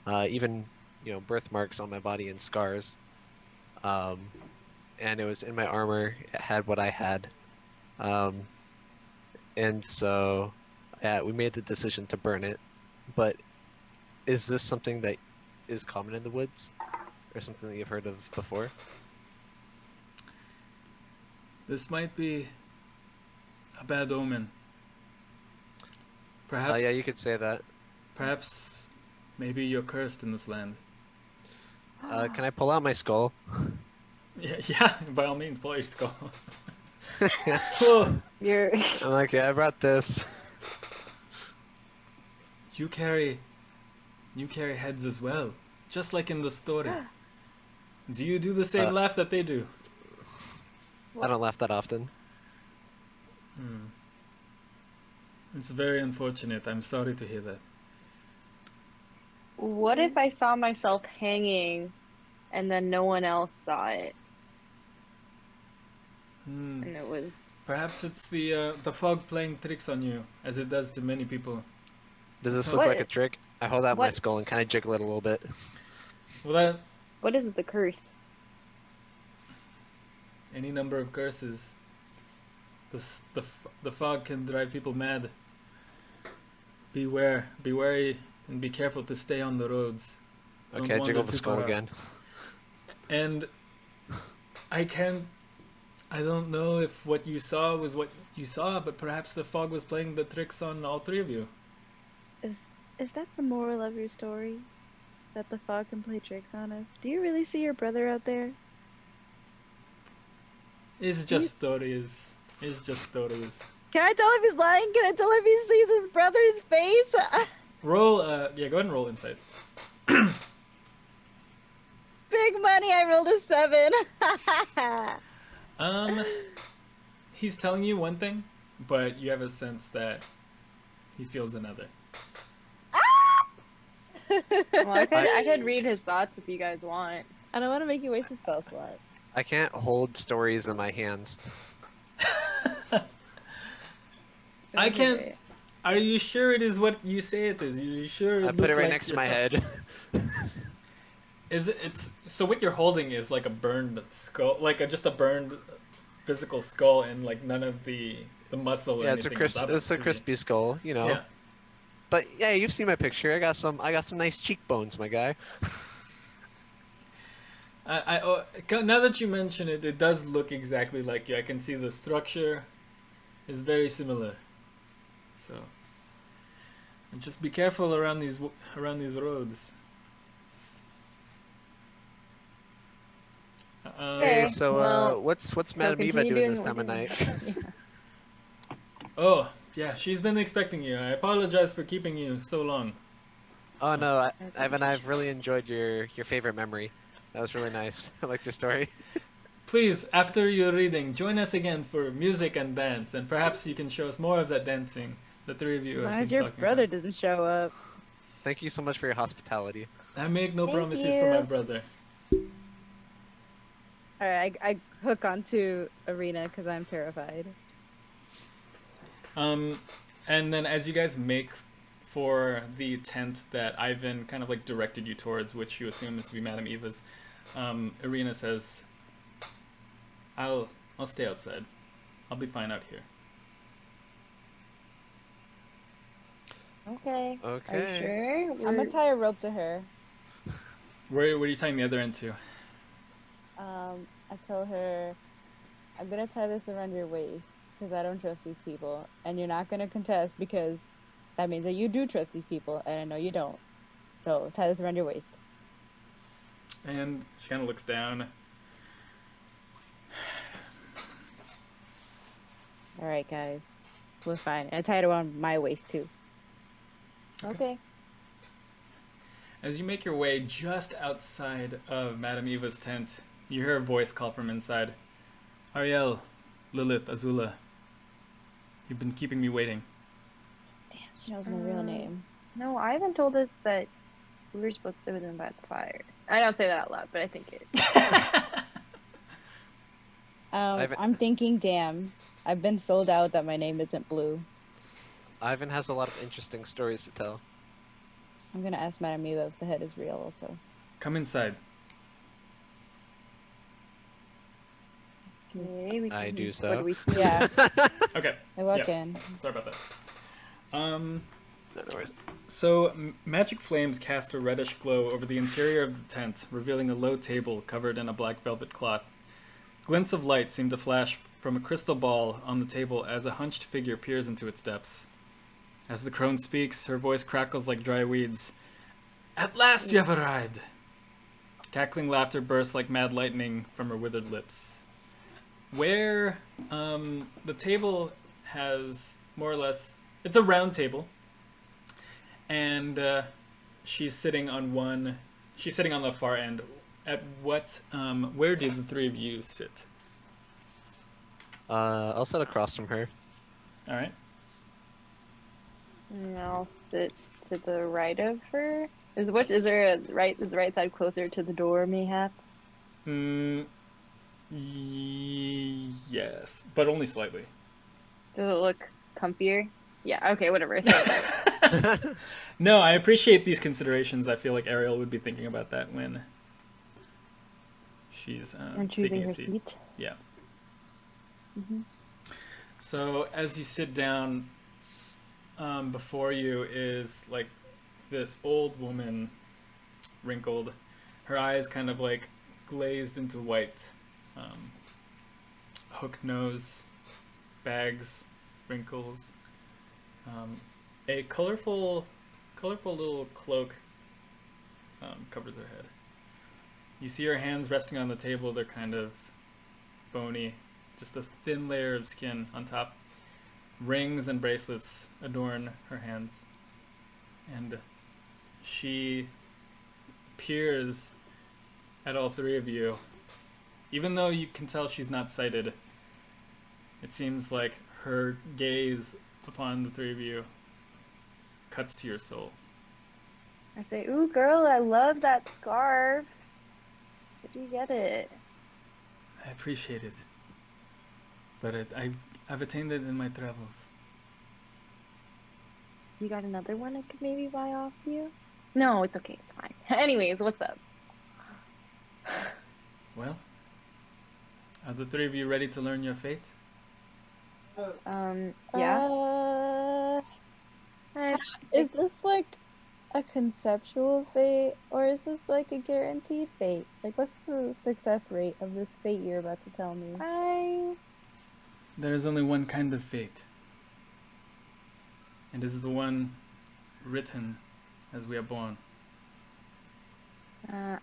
S4: even, birthmarks on my body and scars. And it was in my armor, it had what I had. And so, yeah, we made the decision to burn it. But is this something that is common in the woods? Or something that you've heard of before?
S2: This might be a bad omen. Perhaps.
S4: Yeah, you could say that.
S2: Perhaps, maybe you're cursed in this land.
S4: Can I pull out my skull?
S2: Yeah, by all means, pull out your skull. Whoa.
S1: You're.
S4: I'm like, yeah, I brought this.
S2: You carry heads as well, just like in the story. Do you do the same
S4: Uh,
S2: laugh that they do?
S4: I don't laugh that often.
S2: It's very unfortunate. I'm sorry to hear that.
S1: What if I saw myself hanging, and then no one else saw it,
S2: Hmm.
S1: and it was.
S2: Perhaps it's the fog playing tricks on you, as it does to many people.
S4: Does this
S2: So-
S4: look
S1: What?
S4: like a trick? I hold out my
S1: What?
S4: skull and kind of jiggle it a little bit.
S2: Well, that
S1: What is the curse?
S2: any number of curses. The fog can drive people mad. Be wary, and be careful to stay on the roads. Don't
S4: Okay,
S2: wander
S4: jiggle the
S2: too
S4: skull
S2: far out.
S4: again.
S2: And I don't know if what you saw was what you saw, but perhaps the fog was playing the tricks on all three of you.
S3: Is that the moral of your story? That the fog can play tricks on us? Do you really see your brother out there?
S2: It's just stories. It's just stories.
S3: Can I tell if he's lying? Can I tell if he sees his brother's face?
S2: Roll, yeah, go ahead and roll insight.
S3: Big money, I rolled a 7.
S2: He's telling you one thing, but you have a sense that he feels another.
S1: Well, I could read his thoughts if you guys want.
S3: I don't want to make you waste a spell slot.
S4: I can't hold stories in my hands.
S2: I can't. Are you sure it is what you say it is? Are you sure?
S4: I put it right next to my head.
S2: Is it? It's so what you're holding is like a burned skull, like just a burned physical skull, and like none of the muscle. Or
S4: Yeah, it's a
S2: anything is up, is it?
S4: crispy skull, you know.
S2: Yeah.
S4: But yeah, you've seen my picture. I got some nice cheekbones, my guy.
S2: Now that you mention it, it does look exactly like you. I can see the structure is very similar. So, and just be careful around these roads.
S1: Okay.
S4: So
S1: well,
S4: what's Madam Eva
S1: continue
S4: doing
S1: doing
S4: this
S1: what
S4: time of
S1: you're
S4: night?
S1: doing.
S2: Oh, yeah, she's been expecting you. I apologize for keeping you so long.
S4: Oh no,
S1: That's
S4: Ivan, I've really enjoyed your favorite memory. That was really nice. I liked your story.
S2: Please, after your reading, join us again for music and dance, and perhaps you can show us more of that dancing. The three of you
S3: As long
S2: have
S3: as
S2: been
S3: your
S2: talking
S3: brother
S2: about.
S3: doesn't show up.
S4: Thank you so much for your hospitality.
S2: I make no
S1: Thank
S2: promises for my
S1: you.
S2: brother.
S3: Alright, I hook onto Ireena because I'm terrified.
S2: And then as you guys make for the tent that Ivan kind of like directed you towards, which you assume is to be Madam Eva's, Ireena says, I'll stay outside. I'll be fine out here.
S1: Okay.
S4: Okay.
S1: Are you sure?
S3: I'm gonna tie a rope to her.
S2: Where are you tying the other end to?
S3: I tell her, I'm gonna tie this around your waist because I don't trust these people, and you're not gonna contest because that means that you do trust these people, and I know you don't. So tie this around your waist.
S2: And she kind of looks down.
S3: All right, guys, we're fine. And I tie it around my waist too.
S1: Okay.
S2: As you make your way just outside of Madam Eva's tent, you hear a voice call from inside. Ariel, Lilith, Azula. You've been keeping me waiting.
S3: Damn, she knows my real name.
S1: No, Ivan told us that we were supposed to sit with him by the fire. I don't say that out loud, but I think it.
S3: I'm thinking, damn, I've been sold out that my name isn't Blue.
S4: Ivan has a lot of interesting stories to tell.
S3: I'm gonna ask Madam Eva if the head is real also.
S2: Come inside.
S1: Okay, we
S4: I
S1: can-
S4: do
S1: what
S4: so.
S1: do we-
S3: Yeah,
S2: Okay,
S3: I walk
S2: Yeah.
S3: in.
S2: sorry about that.
S4: No worries.
S2: So, magic flames cast a reddish glow over the interior of the tent, revealing a low table covered in a black velvet cloth. Glints of light seem to flash from a crystal ball on the table as a hunched figure peers into its depths. As the crone speaks, her voice crackles like dry weeds. At last you have arrived! Cackling laughter bursts like mad lightning from her withered lips. where the table has more or less, it's a round table, and she's sitting on one. She's sitting on the far end. At what? Where do the three of you sit?
S4: I'll sit across from her.
S2: All right.
S1: And I'll sit to the right of her. Is there a right? Is the right side closer to the door, mayhaps?
S2: Yes, but only slightly.
S1: Does it look comfier? Yeah. Okay. Whatever. So,
S2: No, I appreciate these considerations. I feel like Ariel would be thinking about that when she's
S1: and
S2: taking
S1: choosing
S2: a
S1: her
S2: seat.
S1: seat.
S2: Yeah.
S1: Mm-hmm.
S2: So as you sit down, before you is like this old woman, wrinkled, her eyes kind of like glazed into white, hook nose, bags, wrinkles, a colorful little cloak covers her head. You see her hands resting on the table. They're kind of bony, just a thin layer of skin on top. Rings and bracelets adorn her hands, and she peers at all three of you. Even though you can tell she's not sighted, it seems like her gaze upon the three of you cuts to your soul.
S1: I say, "Ooh, girl, I love that scarf. Where'd you get it?"
S2: I appreciate it, but I've attained it in my travels.
S1: You got another one I could maybe buy off you? No, it's okay. It's fine. Anyways, what's up?
S2: Well, are the three of you ready to learn your fate?
S1: Yeah.
S3: Is this like a conceptual fate, or is this like a guaranteed fate? Like, what's the success rate of this fate you're about to tell me?
S2: There is only one kind of fate, and this is the one written as we are born.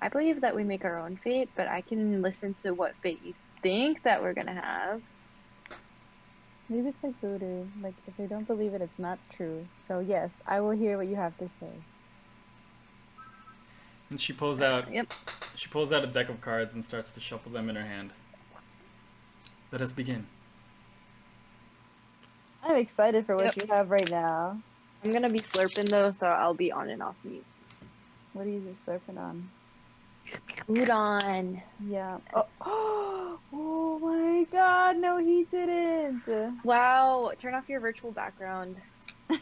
S1: I believe that we make our own fate, but I can listen to what fate you think that we're gonna have.
S3: Maybe it's like voodoo. Like, if they don't believe it, it's not true. So yes, I will hear what you have to say.
S2: And she pulls out
S1: Yep.
S2: a deck of cards and starts to shuffle them in her hand. Let us begin.
S3: I'm excited for what
S1: Yep.
S3: you have right now.
S1: I'm gonna be slurping though, so I'll be on and off mute.
S3: What are you surfing on?
S1: Food on.
S3: Yeah. Oh, oh my God! No, he didn't.
S1: Wow. Turn off your virtual background.
S3: Aina.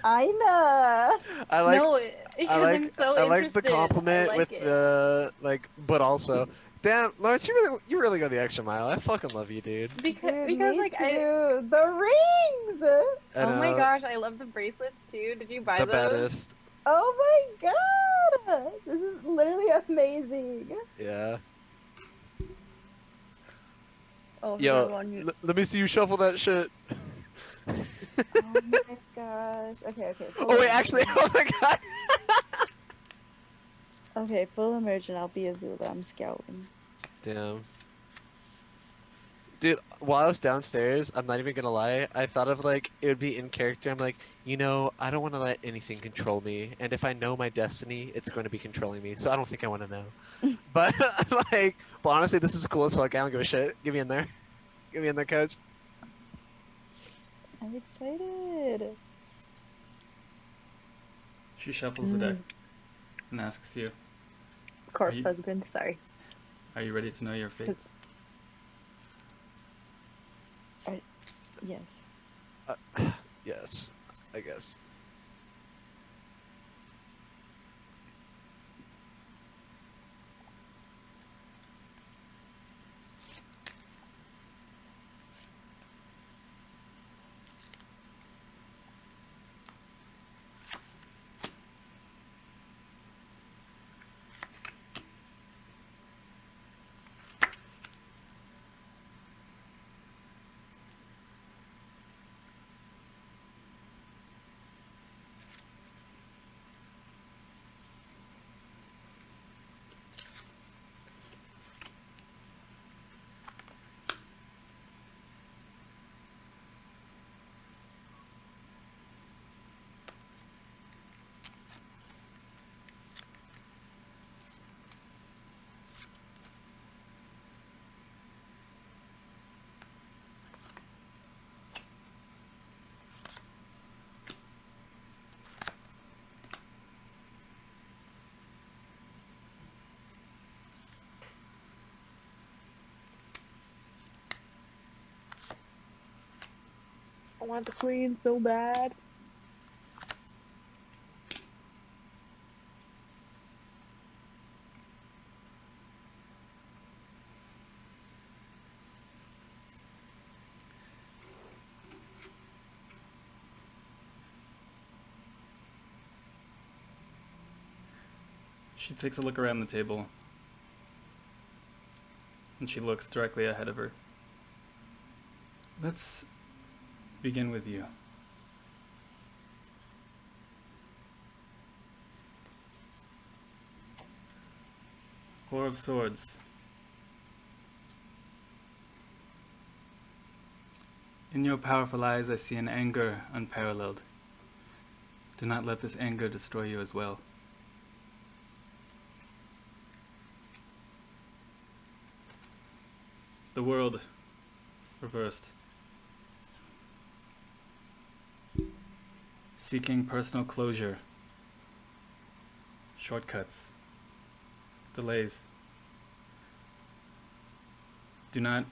S4: I like
S1: No, because I'm so
S4: I like
S1: interested.
S4: the compliment
S1: I like
S4: with
S1: it.
S4: the like, but also, damn, Lawrence, you really go the extra mile. I fucking love you, dude.
S1: Because
S3: Me
S1: like
S3: too. The rings.
S4: I
S1: oh my
S4: know,
S1: gosh, I love the bracelets too. Did you buy
S4: the
S1: those?
S4: baddest.
S3: Oh my God! This is literally amazing.
S4: Yeah.
S1: Oh,
S4: Yo,
S1: you're on mute.
S4: let me see you shuffle that shit.
S3: Oh my gosh. Okay.
S4: Oh wait, actually, oh my god.
S3: Okay, full immersion. I'll be Azula. I'm scouting.
S4: Damn. Dude, while I was downstairs, I'm not even gonna lie, I thought of like, it would be in character. I'm like, I don't want to let anything control me. And if I know my destiny, it's going to be controlling me. So I don't think I want to know. But but honestly, this is cool as fuck. I don't give a shit. Get me in there. Get me in there, coach.
S3: I'm excited.
S2: She shuffles the deck and asks you,
S1: Corpse
S2: you-
S1: husband. Sorry.
S2: are you ready to know your fate?
S3: Yes.
S4: Yes, I guess.
S1: I want the queen so bad.
S2: She takes a look around the table, and she looks directly ahead of her. Let's begin with you. Four of Swords. In your powerful eyes, I see an anger unparalleled. Do not let this anger destroy you as well. The World reversed. Seeking personal closure. Shortcuts. Delays. Do not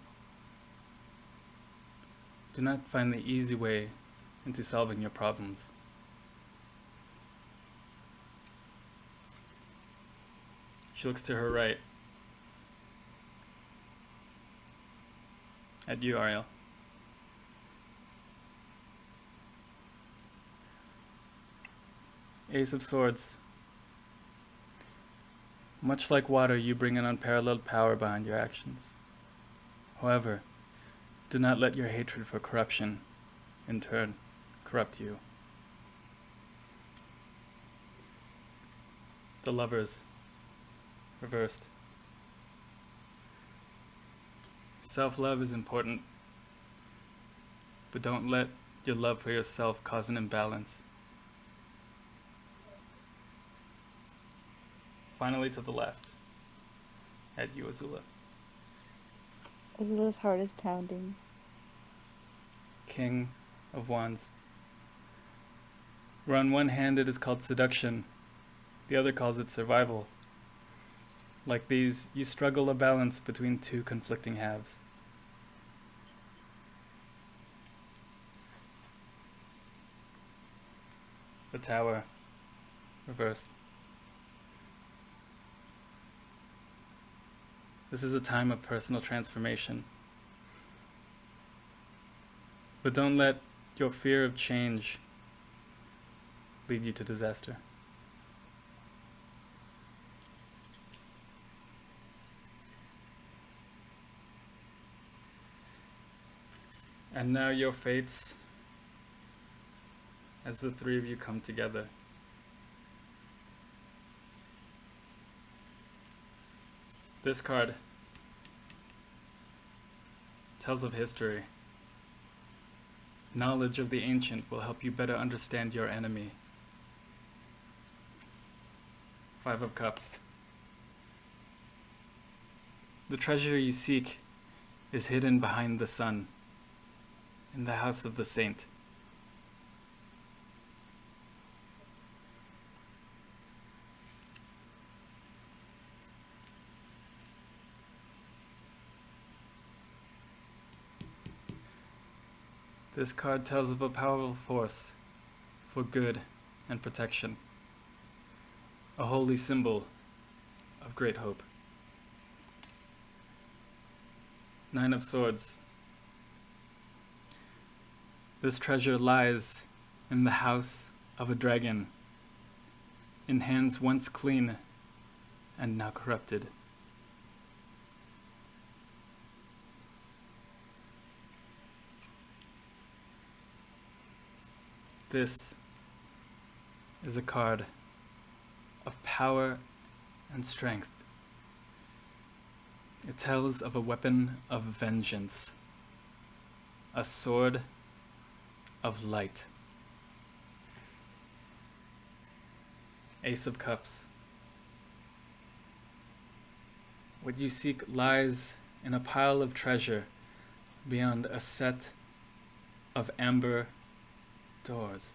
S2: find the easy way into solving your problems. She looks to her right. At you, Ariel. Ace of Swords. Much like water, you bring an unparalleled power behind your actions. However, do not let your hatred for corruption, in turn, corrupt you. The Lovers. Reversed. Self-love is important, but don't let your love for yourself cause an imbalance. Finally to the last. At you, Azula.
S3: Azula's heart is pounding.
S2: King of Wands. Where on one hand it is called seduction, the other calls it survival. Like these, you struggle a balance between two conflicting halves. The Tower. Reversed. This is a time of personal transformation. But don't let your fear of change lead you to disaster. And now your fates, as the three of you come together. This card tells of history. Knowledge of the ancient will help you better understand your enemy. Five of Cups. The treasure you seek is hidden behind the sun, in the house of the saint. This card tells of a powerful force for good and protection, a holy symbol of great hope. Nine of Swords. This treasure lies in the house of a dragon, in hands once clean and now corrupted. This is a card of power and strength. It tells of a weapon of vengeance, a sword of light. Ace of Cups. What you seek lies in a pile of treasure beyond a set of amber doors.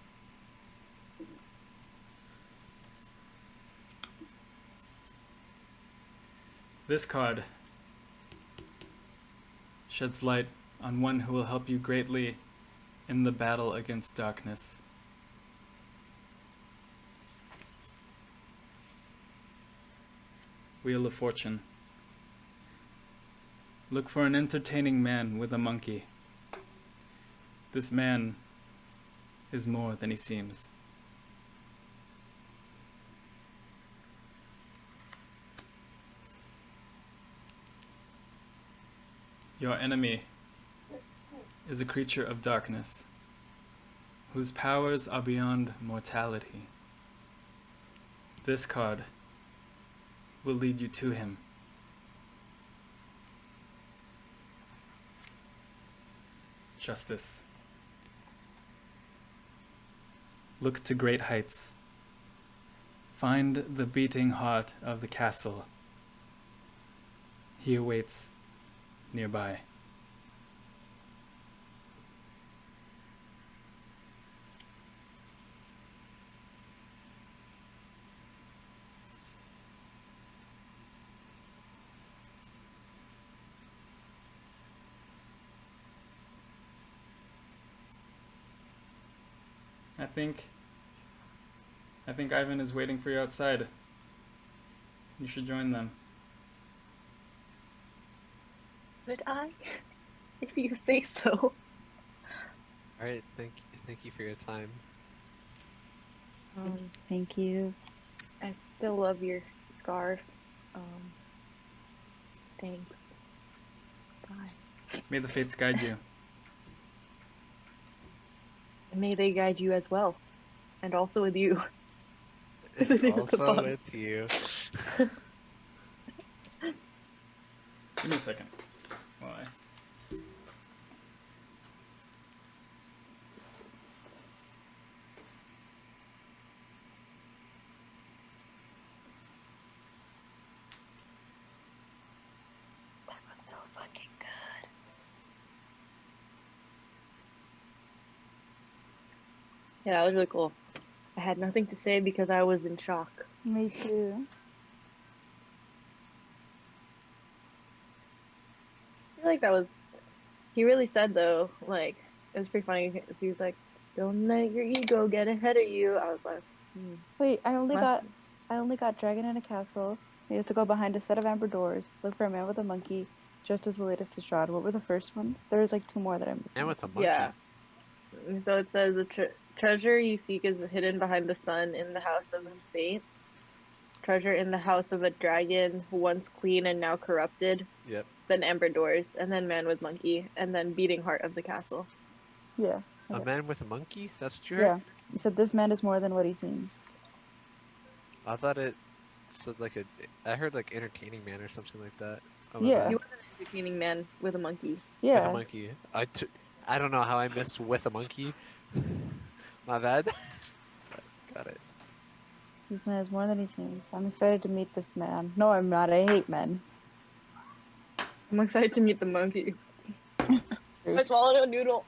S2: This card sheds light on one who will help you greatly in the battle against darkness. Wheel of Fortune. Look for an entertaining man with a monkey. This man is more than he seems. Your enemy is a creature of darkness, whose powers are beyond mortality. This card will lead you to him. Justice. Look to great heights. Find the beating heart of the castle. He awaits nearby. I think Ivan is waiting for you outside. You should join them.
S1: Would I? If you say so.
S4: Alright, thank you for your time.
S3: Thank you.
S1: I still love your scarf. Thanks. Bye.
S2: May the fates guide you.
S1: May they guide you as well. And also with you.
S4: And
S1: It is
S4: also
S1: fun.
S4: with you.
S2: Give me a second. Why?
S1: That was so fucking good. Yeah, that was really cool. I had nothing to say because I was in shock.
S3: Me too.
S1: I feel like that was. He really said though, like it was pretty funny. 'Cause he was like, "Don't let your ego get ahead of you." I was like,
S3: Wait, I only
S1: Must-
S3: got dragon in a castle. You have to go behind a set of amber doors. Look for a man with a monkey. Just as related to Strahd. What were the first ones? There was like 2 more that I'm missing.
S4: And with a monkey.
S1: Yeah. And so it says the treasure you seek is hidden behind the sun in the house of the saint. Treasure in the house of a dragon, once queen and now corrupted.
S4: Yep.
S1: Then amber doors, and then man with monkey, and then beating heart of the castle.
S3: Yeah.
S4: A
S3: Okay.
S4: man with a monkey? That's what you heard?
S3: Yeah. You said this man is more than what he seems.
S4: I thought it said like I heard like entertaining man or something like that. Oh, my
S3: Yeah.
S4: bad.
S1: He was an entertaining man with a monkey.
S4: With a
S3: Yeah.
S4: monkey. I don't know how I missed with a monkey. My bad. Got it.
S3: This man is more than he seems. I'm excited to meet this man. No, I'm not. I hate men.
S1: I'm excited to meet the monkey. I swallowed a noodle.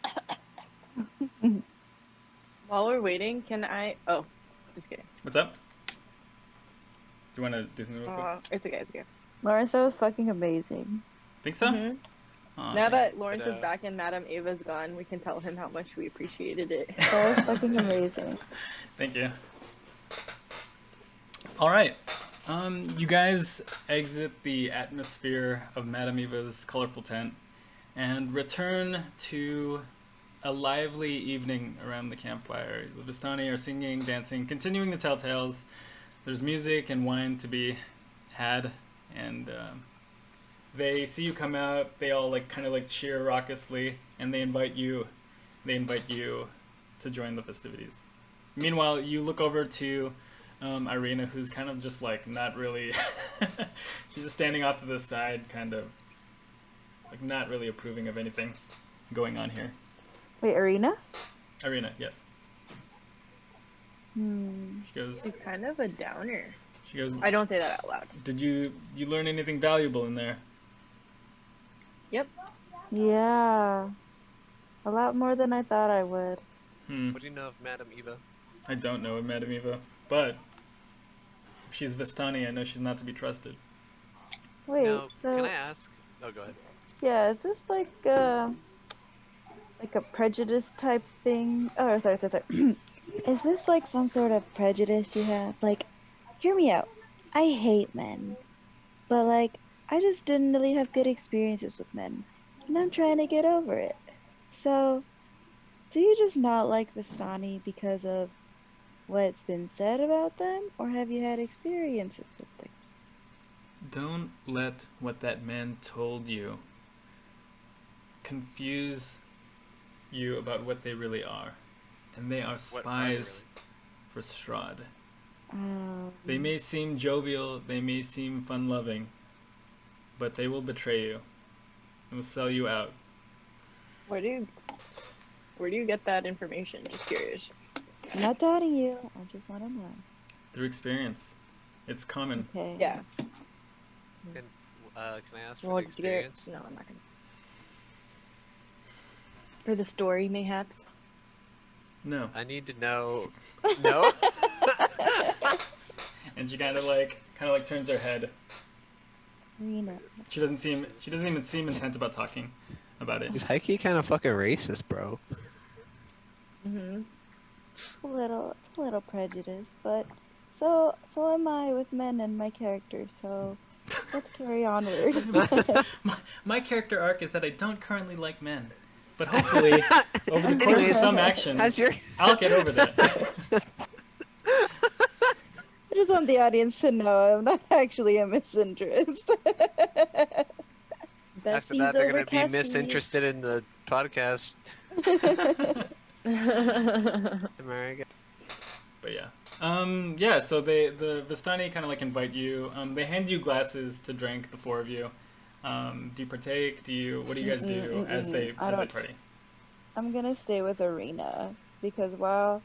S1: While we're waiting, can I? Oh, just kidding.
S2: What's up? Do you want to do something real quick?
S1: It's okay. It's okay.
S3: Lawrence, that was fucking amazing.
S2: Think so?
S1: Mhm.
S2: Aw,
S1: Now
S2: thanks.
S1: that Lawrence is
S4: But,
S1: back and Madam Eva's gone, we can tell him how much we appreciated it.
S3: That was fucking amazing.
S2: Thank you. All right. You guys exit the atmosphere of Madam Eva's colorful tent and return to a lively evening around the campfire. The Vistani are singing, dancing, continuing to tell tales. There's music and wine to be had, and they see you come out. They all kind of cheer raucously, and they invite you. To join the festivities. Meanwhile, you look over to Ireena, who's kind of just not really. She's just standing off to the side, kind of not really approving of anything going on here.
S3: Wait, Ireena?
S2: Ireena, yes. She goes.
S1: He's kind of a downer.
S2: She goes.
S1: I don't say that out loud.
S2: Did you learn anything valuable in there?
S1: Yep.
S3: Yeah. A lot more than I thought I would.
S4: What do you know of Madam Eva?
S2: I don't know Madam Eva, but if she's Vistani, I know she's not to be trusted.
S3: Wait,
S4: Now,
S3: so
S4: can I ask? Oh, go ahead.
S3: yeah, is this like a prejudice type thing? Oh, sorry. Is this like some sort of prejudice you have? Like, hear me out. I hate men, but like, I just didn't really have good experiences with men, and I'm trying to get over it. So, do you just not like Vistani because of what's been said about them, or have you had experiences with them?
S2: Don't let what that man told you confuse you about what they really are. And they are
S4: What are they
S2: spies for Strahd.
S3: Um,
S2: They may seem jovial, they may seem fun-loving, but they will betray you and will sell you out.
S1: Where do you get that information? Just curious.
S3: I'm not doubting you. I just want to know.
S2: Through experience. It's common.
S3: Okay.
S1: Yeah.
S4: Can I ask for
S1: Well,
S4: the
S1: did you get it?
S4: experience?
S1: No, I'm not gonna. For the story, mayhaps.
S2: No.
S4: I need to know. No.
S2: And she kind of like turns her head.
S3: Ireena.
S2: She doesn't even seem intent about talking about it.
S4: He's hikey kind of fucking racist, bro.
S1: Mm-hmm.
S3: It's a little prejudice, but so am I with men and my character. So let's carry onward.
S2: My character arc is that I don't currently like men. But hopefully, over the course of some actions, I'll get over that.
S3: I just want the audience to know I'm not actually a misinterest.
S4: After that, they're gonna be misinterested in the podcast. Am I right?
S2: But yeah. So the Vistani kind of like invite you. They hand you glasses to drink, the four of you. Do you partake? What do you guys do as they party?
S3: I'm gonna stay with Ireena because while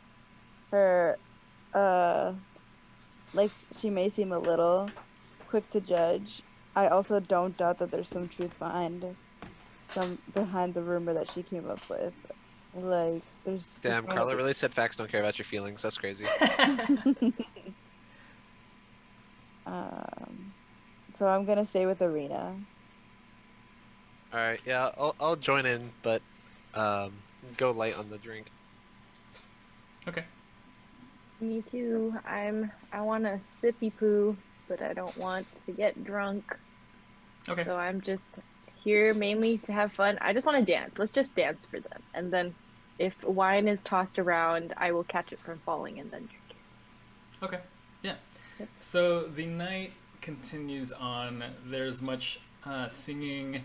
S3: her like she may seem a little quick to judge, I also don't doubt that there's some truth behind the rumor that she came up with. Like there's
S4: Damn, Karla really said facts don't care about your feelings. That's crazy.
S3: So I'm gonna stay with Ireena.
S4: All right, yeah, I'll join in, but go light on the drink.
S2: Okay.
S1: Me too. I want a sippy poo, but I don't want to get drunk.
S2: Okay.
S1: So I'm just here mainly to have fun. I just want to dance. Let's just dance for them. And then if wine is tossed around, I will catch it from falling and then drink it.
S2: Okay. Yeah.
S1: Yep.
S2: So the night continues on. There's much singing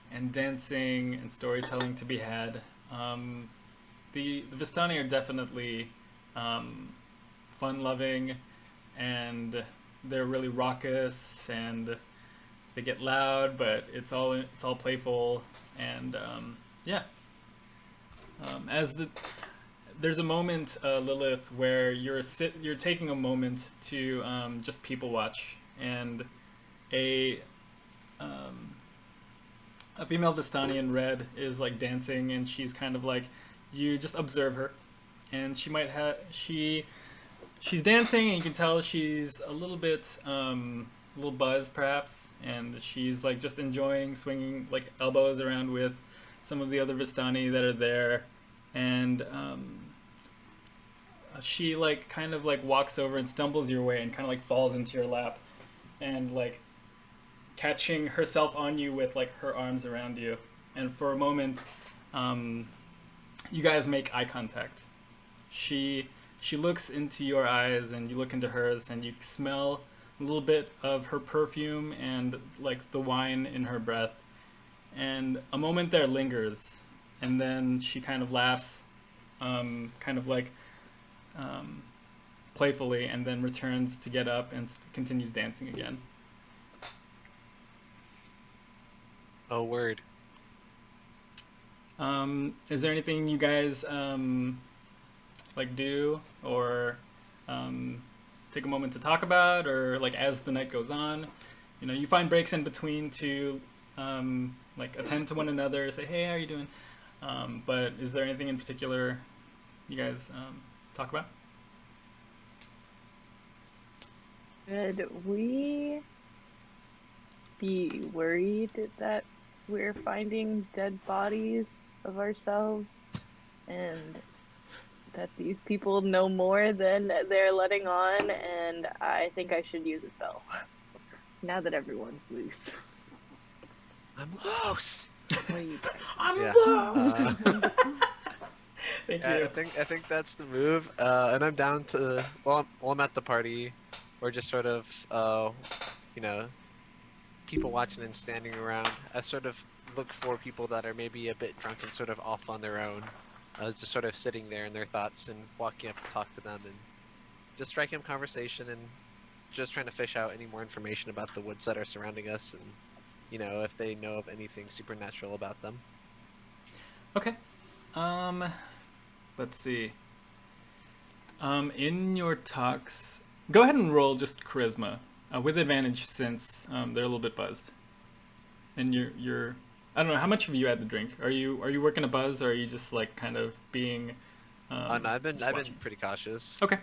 S2: and dancing and storytelling to be had. The Vistani are definitely fun-loving, and they're really raucous, and they get loud, but it's all playful, and yeah. There's a moment, Lilith, where you're taking a moment to just people watch, and a female Vistani in red is like dancing, and she's kind of like, you just observe her, and she's dancing, and you can tell she's a little bit a little buzzed perhaps, and she's like just enjoying swinging like elbows around with some of the other Vistani that are there, and she like kind of like walks over and stumbles your way and kind of like falls into your lap, and like catching herself on you with like her arms around you, and for a moment you guys make eye contact. She looks into your eyes, and you look into hers, and you smell a little bit of her perfume and like the wine in her breath, and a moment there lingers, and then she kind of laughs kind of like playfully, and then returns to get up and continues dancing again.
S4: Oh, word.
S2: Is there anything you guys like do, or take a moment to talk about, or like as the night goes on? You know, you find breaks in between to like attend to one another, say, hey, how are you doing? But is there anything in particular you guys talk about?
S1: Should we be worried that we're finding dead bodies of ourselves, and that these people know more than they're letting on, and I think I should use a spell now that everyone's loose.
S4: I'm loose.
S1: What do you guys?
S2: I'm
S4: Yeah.
S2: loose. Thank
S4: Yeah,
S2: you.
S4: I think that's the move. And I'm down to I'm at the party, or just sort of you know, people watching and standing around. I sort of look for people that are maybe a bit drunk and sort of off on their own. I was just sort of sitting there in their thoughts and walking up to talk to them and just striking up conversation and just trying to fish out any more information about the woods that are surrounding us and, if they know of anything supernatural about them.
S2: Okay. Let's see. In your talks, go ahead and roll just charisma, with advantage since they're a little bit buzzed. And you're I don't know how much of you had the drink. Are you working a buzz, or are you just like kind of being?
S4: No, I've been
S2: watching?
S4: pretty cautious.
S2: Okay.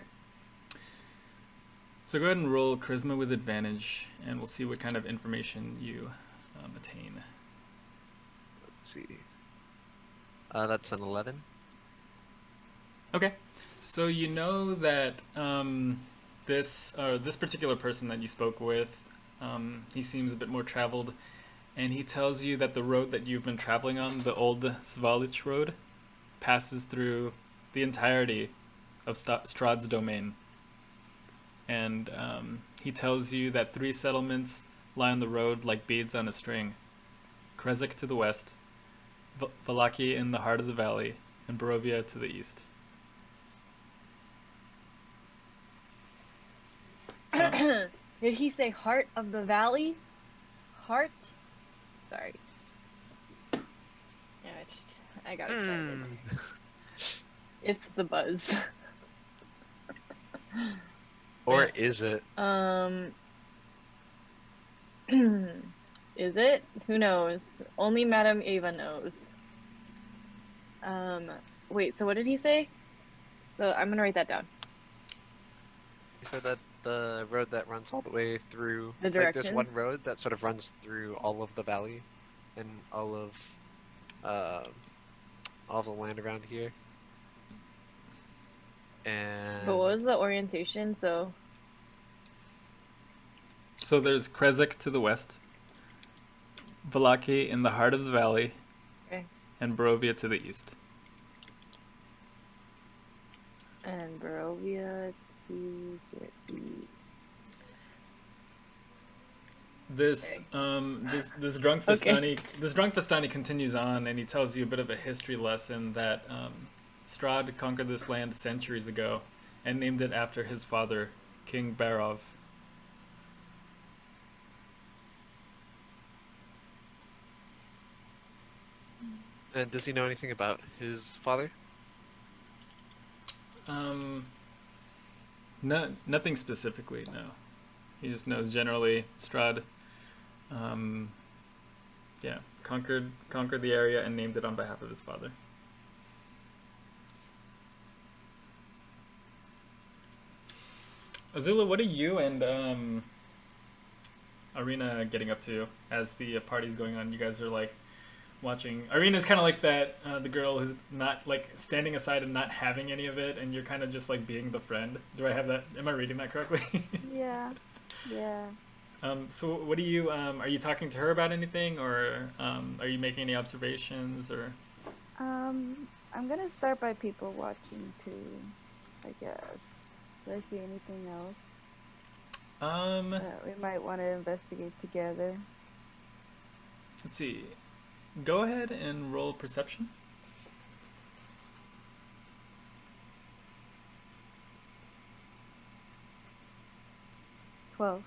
S2: So go ahead and roll charisma with advantage, and we'll see what kind of information you attain.
S4: Let's see. That's an 11.
S2: Okay. So you know that this particular person that you spoke with, he seems a bit more traveled, and he tells you that the road that you've been traveling on, the old Svalich road, passes through the entirety of Strahd's domain. And he tells you that 3 settlements lie on the road like beads on a string. Krezek to the west, Valaki in the heart of the valley, and Barovia to the east.
S1: Did he say heart of the valley? Heart? Sorry. Yeah, I got excited. It's the buzz.
S4: Or is it?
S1: Is it? Who knows? Only Madam Eva knows. Wait, so what did he say? So I'm gonna write that down.
S4: He said that the road that runs all the way through,
S1: The
S4: like there's one
S1: directions?
S4: road that sort of runs through all of the valley and all of the land around here. And
S1: But what was the orientation? So
S2: there's Krezek to the west, Valaki in the heart of the valley,
S1: okay.
S2: and Barovia to the east.
S1: And Barovia to the east.
S2: This drunk Vistani continues on, and he tells you a bit of a history lesson that Strahd conquered this land centuries ago and named it after his father, King Barov.
S4: And does he know anything about his father?
S2: No, nothing specifically, no. He just knows generally Strahd conquered the area and named it on behalf of his father. Azula, what are you and Ireena getting up to as the party's going on? You guys are like watching. Ireena's kind of like that the girl who's not like standing aside and not having any of it, and you're kind of just like being the friend. Do I have that? Am I reading that correctly?
S3: Yeah.
S2: So what do you are you talking to her about anything, or are you making any observations, or?
S3: I'm gonna start by people watching too, I guess. Do I see anything else that we might want to investigate together?
S2: Let's see. Go ahead and roll perception.
S3: Twelve.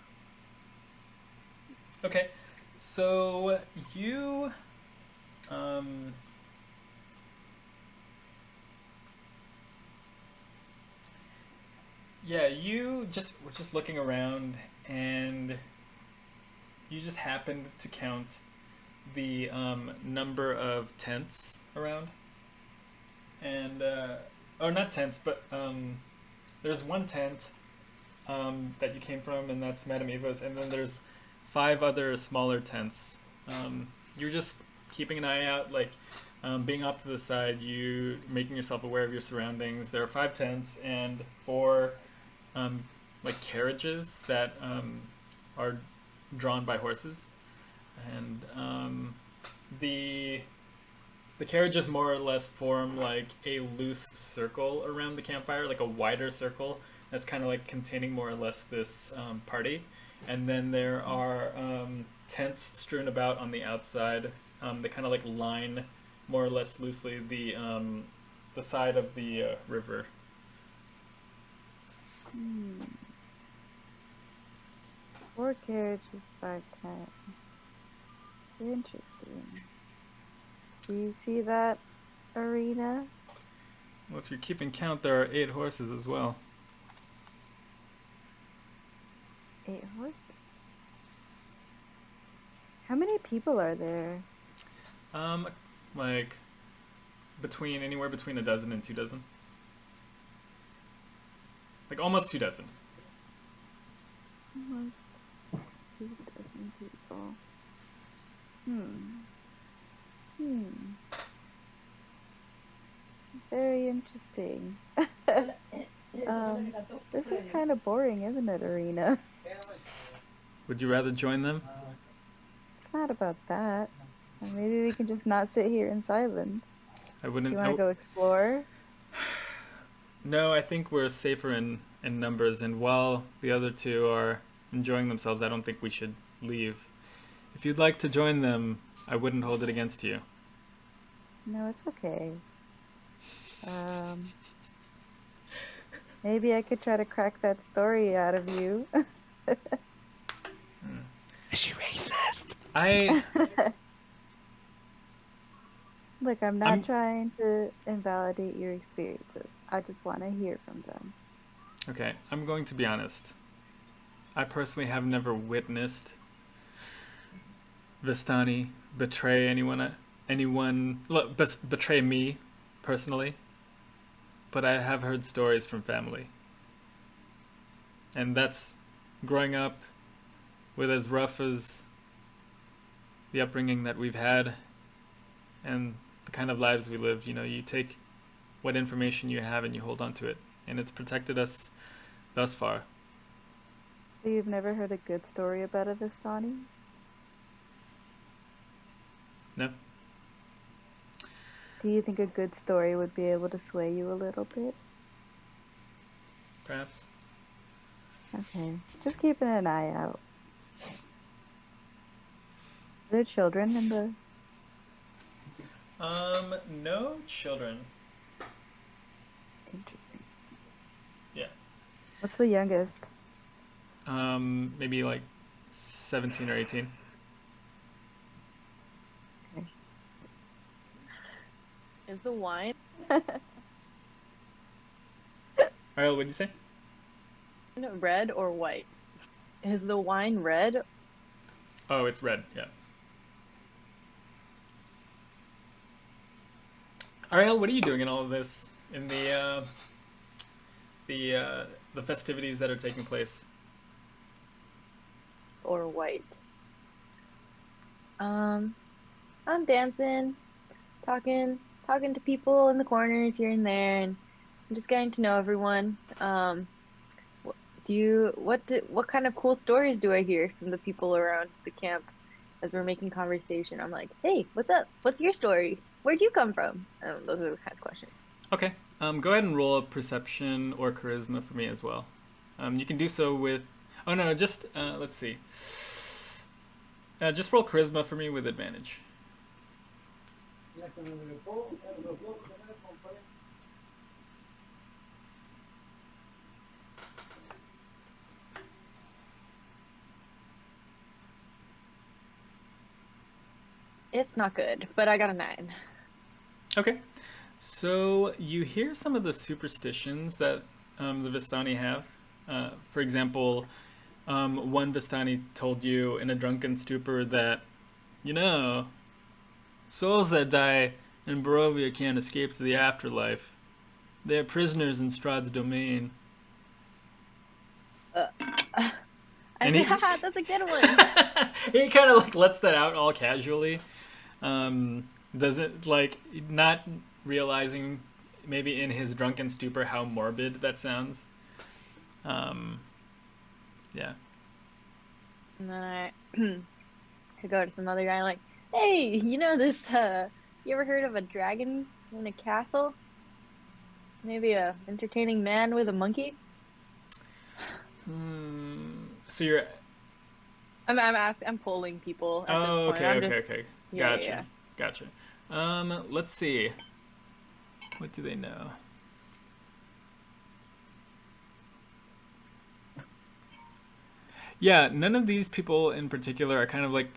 S2: Okay, so you you were just looking around, and you just happened to count the number of tents around, and not tents, but there's one tent that you came from, and that's Madam Eva's, and then there's 5 other smaller tents. You're just keeping an eye out, like Being off to the side, you making yourself aware of your surroundings. There are 5 tents and 4 like carriages that are drawn by horses, and the carriages more or less form like a loose circle around the campfire, like a wider circle that's kind of like containing more or less this party. And then there are tents strewn about on the outside. They kind of like line more or less loosely the side of the river.
S3: Hmm. 4 carriages, 5 tents. Interesting. Do you see that, Ireena?
S2: Well, if you're keeping count, there are 8 horses as well.
S3: 8 horses. How many people are there?
S2: Like anywhere between a dozen and 2 dozen. Like almost 2 dozen.
S3: Almost 2 dozen people. Very interesting. This is kind of boring, isn't it, Ireena?
S2: Would you rather join them?
S3: It's not about that. Maybe we can just not sit here in silence.
S2: I wouldn't.
S3: You want to go explore?
S2: No, I think we're safer in numbers, and while the other 2 are enjoying themselves, I don't think we should leave. If you'd like to join them, I wouldn't hold it against you.
S3: No, it's okay. Maybe I could try to crack that story out of you.
S4: Is she racist?
S3: Look, I'm not trying to invalidate your experiences. I just want to hear from them.
S2: Okay, I'm going to be honest. I personally have never witnessed Vistani betray betray me personally, but I have heard stories from family. And that's growing up with as rough as the upbringing that we've had and the kind of lives we live. You know, you take what information you have and you hold on to it, and it's protected us thus far.
S3: So you've never heard a good story about a Vistani?
S2: No.
S3: Do you think a good story would be able to sway you a little bit?
S2: Perhaps.
S3: Okay, just keeping an eye out. Are there children in the...
S2: No children.
S3: Interesting.
S2: Yeah.
S3: What's the youngest?
S2: Maybe like 17 or 18.
S3: Okay.
S1: Is the wine
S2: Ariel, what'd you say?
S1: red or white? Is the wine red?
S2: Oh, it's red, yeah. Ariel, what are you doing in all of this? In the festivities that are taking place?
S1: Or white? I'm dancing, talking to people in the corners here and there, and I'm just getting to know everyone. What kind of cool stories do I hear from the people around the camp as we're making conversation? I'm like, hey, what's up? What's your story? Where'd you come from? Those are the kind of questions.
S2: Okay. Go ahead and roll a perception or charisma for me as well. You can do so with... Oh, no, just... let's see. Just roll charisma for me with advantage.
S1: It's not good, but I got a 9.
S2: Okay. So you hear some of the superstitions that the Vistani have. For example, one Vistani told you in a drunken stupor that, you know, souls that die in Barovia can't escape to the afterlife. They're prisoners in Strahd's domain.
S1: And
S2: he-
S1: that's a good one.
S2: He kind of like lets that out all casually. Doesn't like not realizing maybe in his drunken stupor how morbid that sounds. Um, yeah.
S1: And then I I go to some other guy like, hey, you know this? You ever heard of a dragon in a castle? Maybe a entertaining man with a monkey?
S2: So you're.
S1: I'm polling people at this
S2: Oh,
S1: point.
S2: okay,
S1: I'm
S2: okay,
S1: just
S2: okay.
S1: yeah, yeah,
S2: Gotcha,
S1: yeah.
S2: gotcha. Let's see. What do they know? Yeah, none of these people in particular are kind of like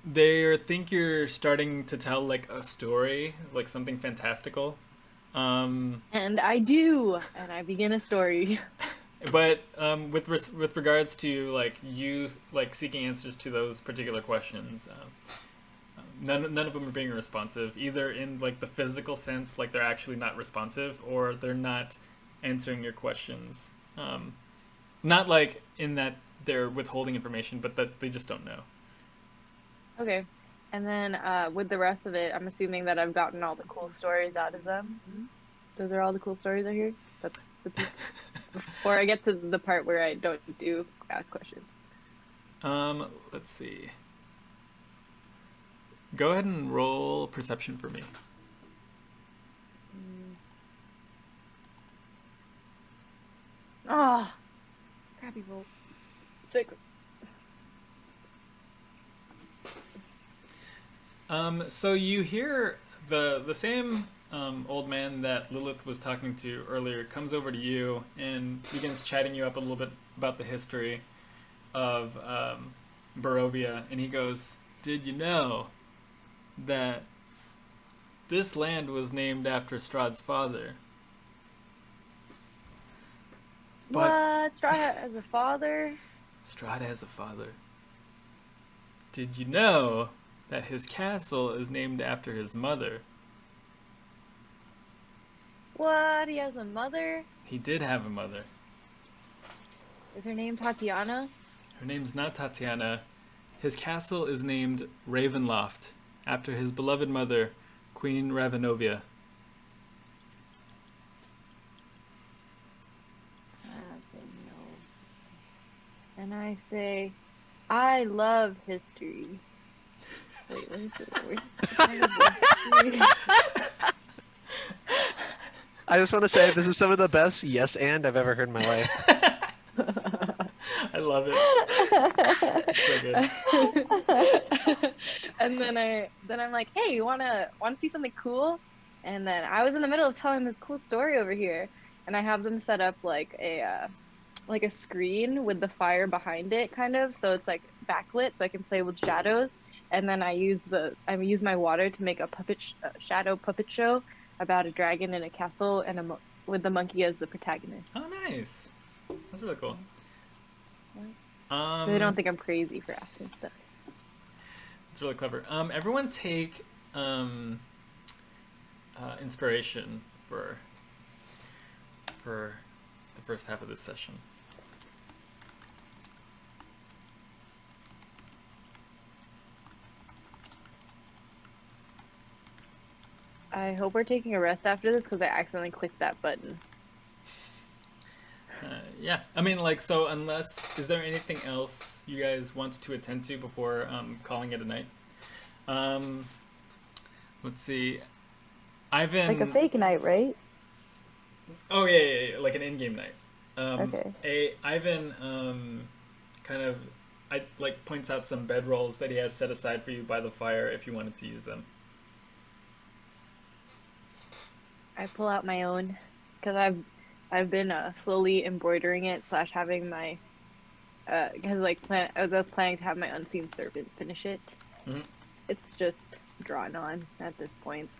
S2: they think you're starting to tell like a story, like something fantastical. Um,
S1: And I do, and I begin a story.
S2: but with regards to like you like seeking answers to those particular questions, none of them are being responsive either in like the physical sense, like they're actually not responsive, or they're not answering your questions. Not like in that they're withholding information, but that they just don't know.
S1: Okay. And then with the rest of it, I'm assuming that I've gotten all the cool stories out of them. Those are all the cool stories I hear. That's before I get to the part where I don't do ask questions.
S2: Let's see. Go ahead and roll perception for me.
S1: Oh, crappy roll. 6.
S2: So you hear the same old man that Lilith was talking to earlier comes over to you and begins chatting you up a little bit about the history of Barovia, and he goes, "Did you know that this land was named after Strahd's father?" But
S1: What? Strahd as a father?
S2: Strahd has a father. Did you know that his castle is named after his mother?
S1: What? He has a mother?
S2: He did have a mother.
S1: Is her name Tatiana?
S2: Her name's not Tatiana. His castle is named Ravenloft, after his beloved mother, Queen Ravenovia.
S1: And I say, I love history. Wait, let me see the word. I love history.
S4: I just want to say this is some of the best yes and I've ever heard in my life.
S2: I love it. It's so good.
S1: And then I'm like, hey, you wanna see something cool? And then I was in the middle of telling this cool story over here, and I have them set up like a screen with the fire behind it, kind of, so it's like backlit, so I can play with shadows. And then I use my water to make a shadow puppet show about a dragon in a castle and with the monkey as the protagonist.
S2: Oh, nice. That's really cool.
S1: So they don't think I'm crazy for asking stuff.
S2: It's really clever. Everyone take inspiration for the first half of this session.
S1: I hope we're taking a rest after this because I accidentally clicked that button.
S2: Yeah, I mean, like, so unless, is there anything else you guys want to attend to before calling it a night? Let's see. Ivan.
S3: Like a fake night, right?
S2: Oh yeah, like an in-game night.
S3: Okay.
S2: Ivan kind of points out some bedrolls that he has set aside for you by the fire if you wanted to use them.
S1: I pull out my own because I've been slowly embroidering it / having my because I was planning to have my unseen servant finish it.
S2: Mm-hmm.
S1: It's just drawn on at this point.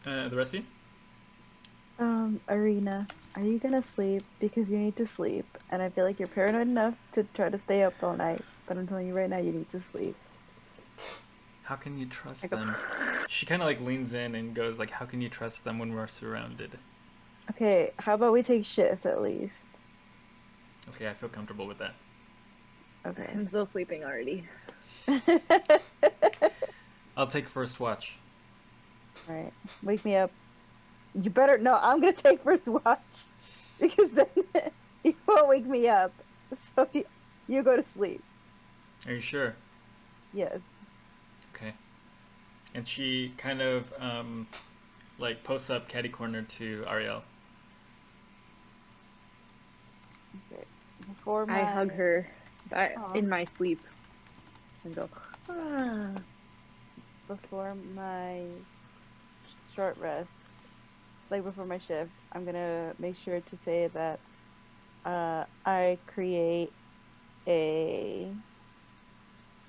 S2: The rest of you?
S3: Ireena, are you gonna sleep? Because you need to sleep, and I feel like you're paranoid enough to try to stay up all night, but I'm telling you right now, you need to sleep.
S2: How can you trust them? She kind of like leans in and goes like, how can you trust them when we're surrounded?
S3: Okay, how about we take shifts at least?
S2: Okay, I feel comfortable with that.
S3: Okay.
S1: I'm still sleeping already.
S2: I'll take first watch.
S3: Alright. Wake me up. You better no, I'm gonna take first watch. Because then you won't wake me up. So you go to sleep.
S2: Are you sure?
S3: Yes.
S2: Okay. And she kind of like posts up catty corner to Ariel.
S3: Okay. Before
S1: I hug her
S3: Aw.
S1: in my sleep and go, ah.
S3: before my short rest, like before my shift, I'm gonna make sure to say that I create a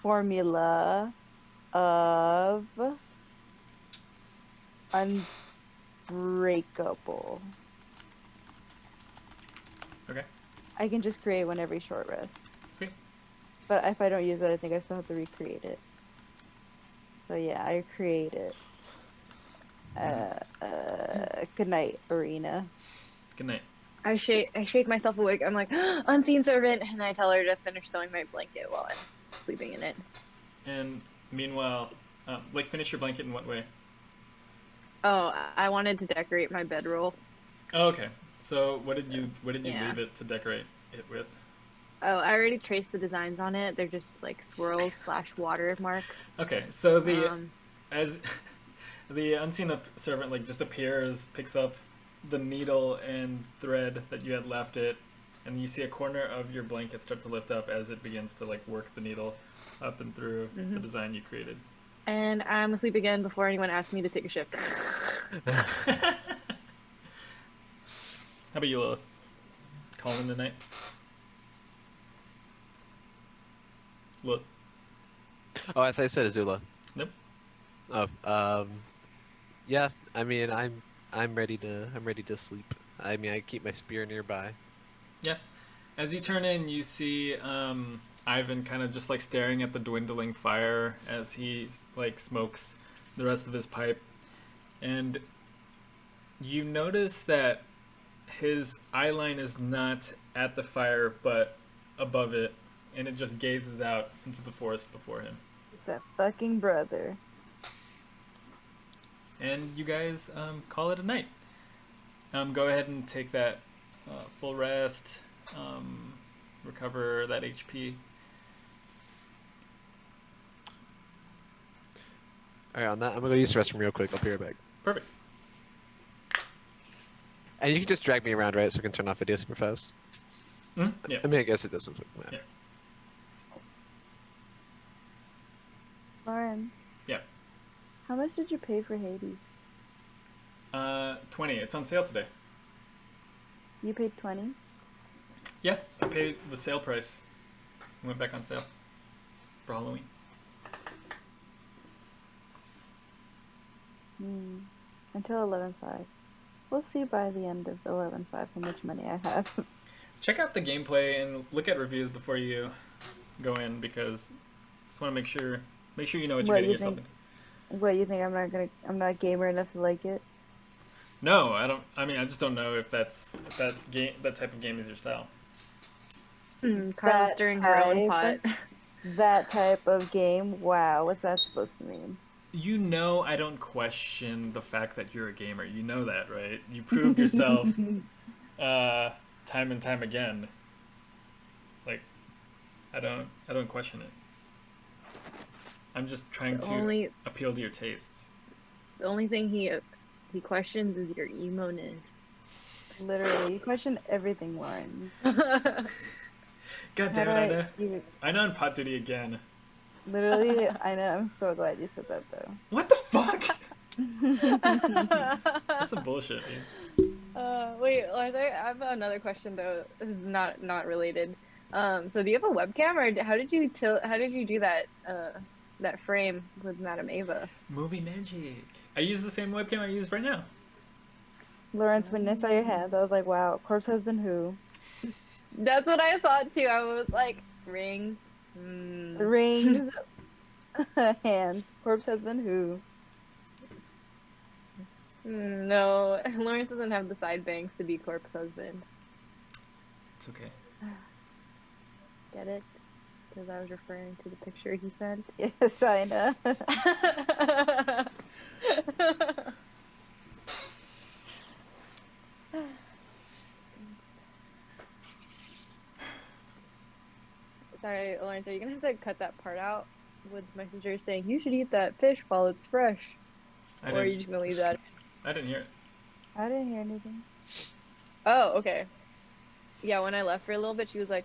S3: formula of unbreakable.
S2: Okay.
S3: I can just create one every short rest.
S2: Okay.
S3: But if I don't use it, I think I still have to recreate it. So yeah, I create it. Good night, Ireena.
S2: Good night.
S1: I shake myself awake. I'm like, unseen servant, and I tell her to finish sewing my blanket while I'm sleeping in it.
S2: And meanwhile, like finish your blanket in what way?
S1: Oh, I wanted to decorate my bedroll.
S2: Oh, okay. So what did you
S1: Yeah.
S2: leave it to decorate it with?
S1: Oh, I already traced the designs on it. They're just like swirls / water marks.
S2: Okay, so the
S1: Um,
S2: as the unseen servant like just appears, picks up the needle and thread that you had left it, and you see a corner of your blanket start to lift up as it begins to like work the needle up and through the design you created.
S1: and I'm asleep again before anyone asks me to take a shift.
S2: How about you, Lilith? Call in the night. Look.
S4: Oh, I thought you said Azula.
S2: Nope.
S4: Oh, yeah. I mean, I'm ready to sleep. I mean, I keep my spear nearby.
S2: Yeah. As you turn in, you see Ivan kind of just like staring at the dwindling fire as he like smokes the rest of his pipe, and you notice that his eye line is not at the fire but above it, and it just gazes out into the forest before him.
S3: It's that fucking brother.
S2: And you guys call it a night. Go ahead and take that full rest, recover that HP.
S4: All right, on that, I'm gonna go use the restroom real quick. I'll be right back.
S2: Perfect.
S4: And you can just drag me around, right? So I can turn off video super fast.
S2: Yeah.
S4: I mean, I guess it doesn't.
S2: Yeah.
S3: Lauren.
S2: Yeah.
S3: How much did you pay for Hades?
S2: 20. It's on sale today.
S3: You paid 20?
S2: Yeah, I paid the sale price. It went back on sale for Halloween.
S3: Until 11.5. We'll see by the end of 11.5 how much money I have.
S2: Check out the gameplay and look at reviews before you go in, because just want to make sure you know what you're getting yourself into.
S3: What, you think I'm not gamer enough to like it?
S2: No, I don't. I mean, I just don't know if that type of game is your style.
S1: Karla's
S3: That
S1: stirring her own pot.
S3: type. That type of game? Wow, what's that supposed to mean?
S2: You know, I don't question the fact that you're a gamer. You know that, right? You proved yourself time and time again. Like, I don't question it. I'm just trying to appeal to your tastes.
S1: The only thing he questions is your emo-ness.
S3: Literally, you question everything, Lauren.
S2: God damn it, Aina. Aina on pot duty again.
S3: Literally, I know. I'm so glad you said that, though.
S2: What the fuck? That's some bullshit, dude.
S1: Wait, I have another question though. This is not related. So do you have a webcam, or how did you do that that frame with Madam Eva?
S2: Movie magic. I use the same webcam I use right now.
S3: Lawrence, when I saw your hand, I was like, wow, corpse husband who?
S1: That's what I thought too. I was like, rings.
S3: Rings. Hands. Corpse husband who?
S1: No, Lawrence doesn't have the side bangs to be corpse husband.
S2: It's okay.
S1: Get it? because I was referring to the picture he sent.
S3: Yes, I know.
S1: Sorry, Lawrence, are you gonna have to cut that part out with my sister saying you should eat that fish while it's fresh?
S2: I
S1: Or are you
S2: didn't.
S1: just gonna leave that?
S2: I didn't hear it.
S3: I didn't hear anything.
S1: Oh, okay. Yeah, when I left for a little bit, she was asking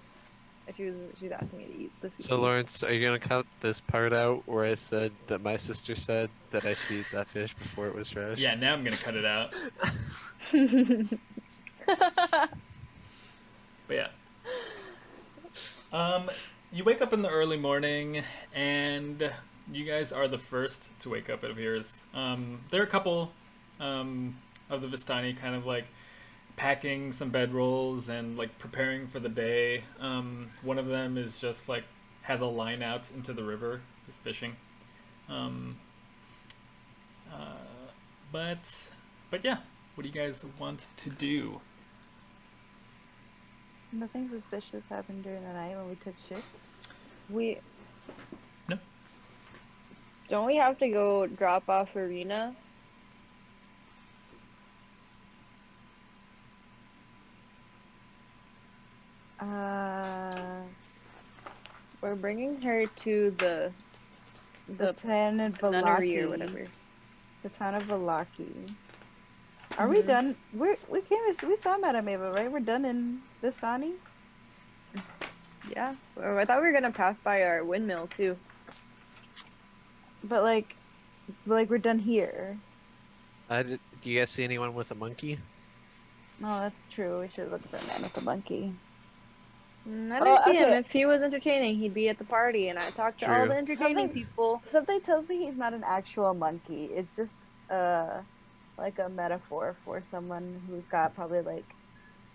S1: me to eat the
S4: So
S1: sushi.
S4: Lawrence, are you gonna cut this part out where I said that my sister said that I should eat that fish before it was fresh?
S2: Yeah, now I'm gonna cut it out. But yeah. You wake up in the early morning, and you guys are the first to wake up, it appears. There are a couple of the Vistani kind of like packing some bedrolls and like preparing for the day. One of them is just like has a line out into the river, is fishing. Um, uh, but yeah, what do you guys want to do?
S3: Nothing suspicious happened during the night when we took shift.
S1: We
S2: No.
S1: Don't we have to go drop off Ireena? We're bringing her to the
S3: town in
S1: nunnery or
S3: Valaki.
S1: whatever.
S3: The town of Valaki. Are we done? We saw Madam Eva, right? We're done in Vistani?
S1: Yeah. Well, I thought we were gonna pass by our windmill too.
S3: But like we're done here.
S4: Do you guys see anyone with a monkey?
S3: No, that's true. We should look for a man with a monkey.
S1: I didn't see him.
S3: Okay.
S1: If he was entertaining, he'd be at the party, and I talked to all
S4: True.
S1: the entertaining
S3: Something-
S1: people.
S3: Something tells me he's not an actual monkey. It's just like a metaphor for someone who's got probably like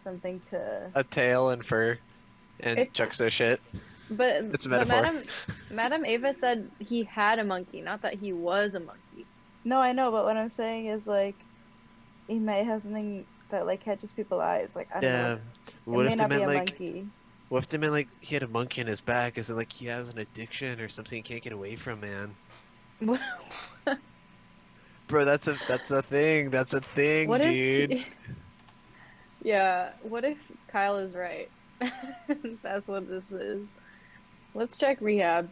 S3: something to.
S4: A tail and fur, and
S1: It's-
S4: chucks their shit.
S1: But
S4: It's a
S1: but
S4: metaphor.
S1: Madam Eva said he had a monkey, not that he was a monkey.
S3: No, I know, but what I'm saying is like he might have something that like catches people's eyes. Like I don't know.
S4: What
S3: It may
S4: if they
S3: not be
S4: meant
S3: a
S4: like?
S3: monkey.
S4: What if they meant like he had a monkey in his back? Is it like he has an addiction or something he can't get away from, man? Bro, that's a thing. That's a thing,
S1: What
S4: dude.
S1: if? Yeah. What if Kyle is right? That's what this is. Let's check rehab.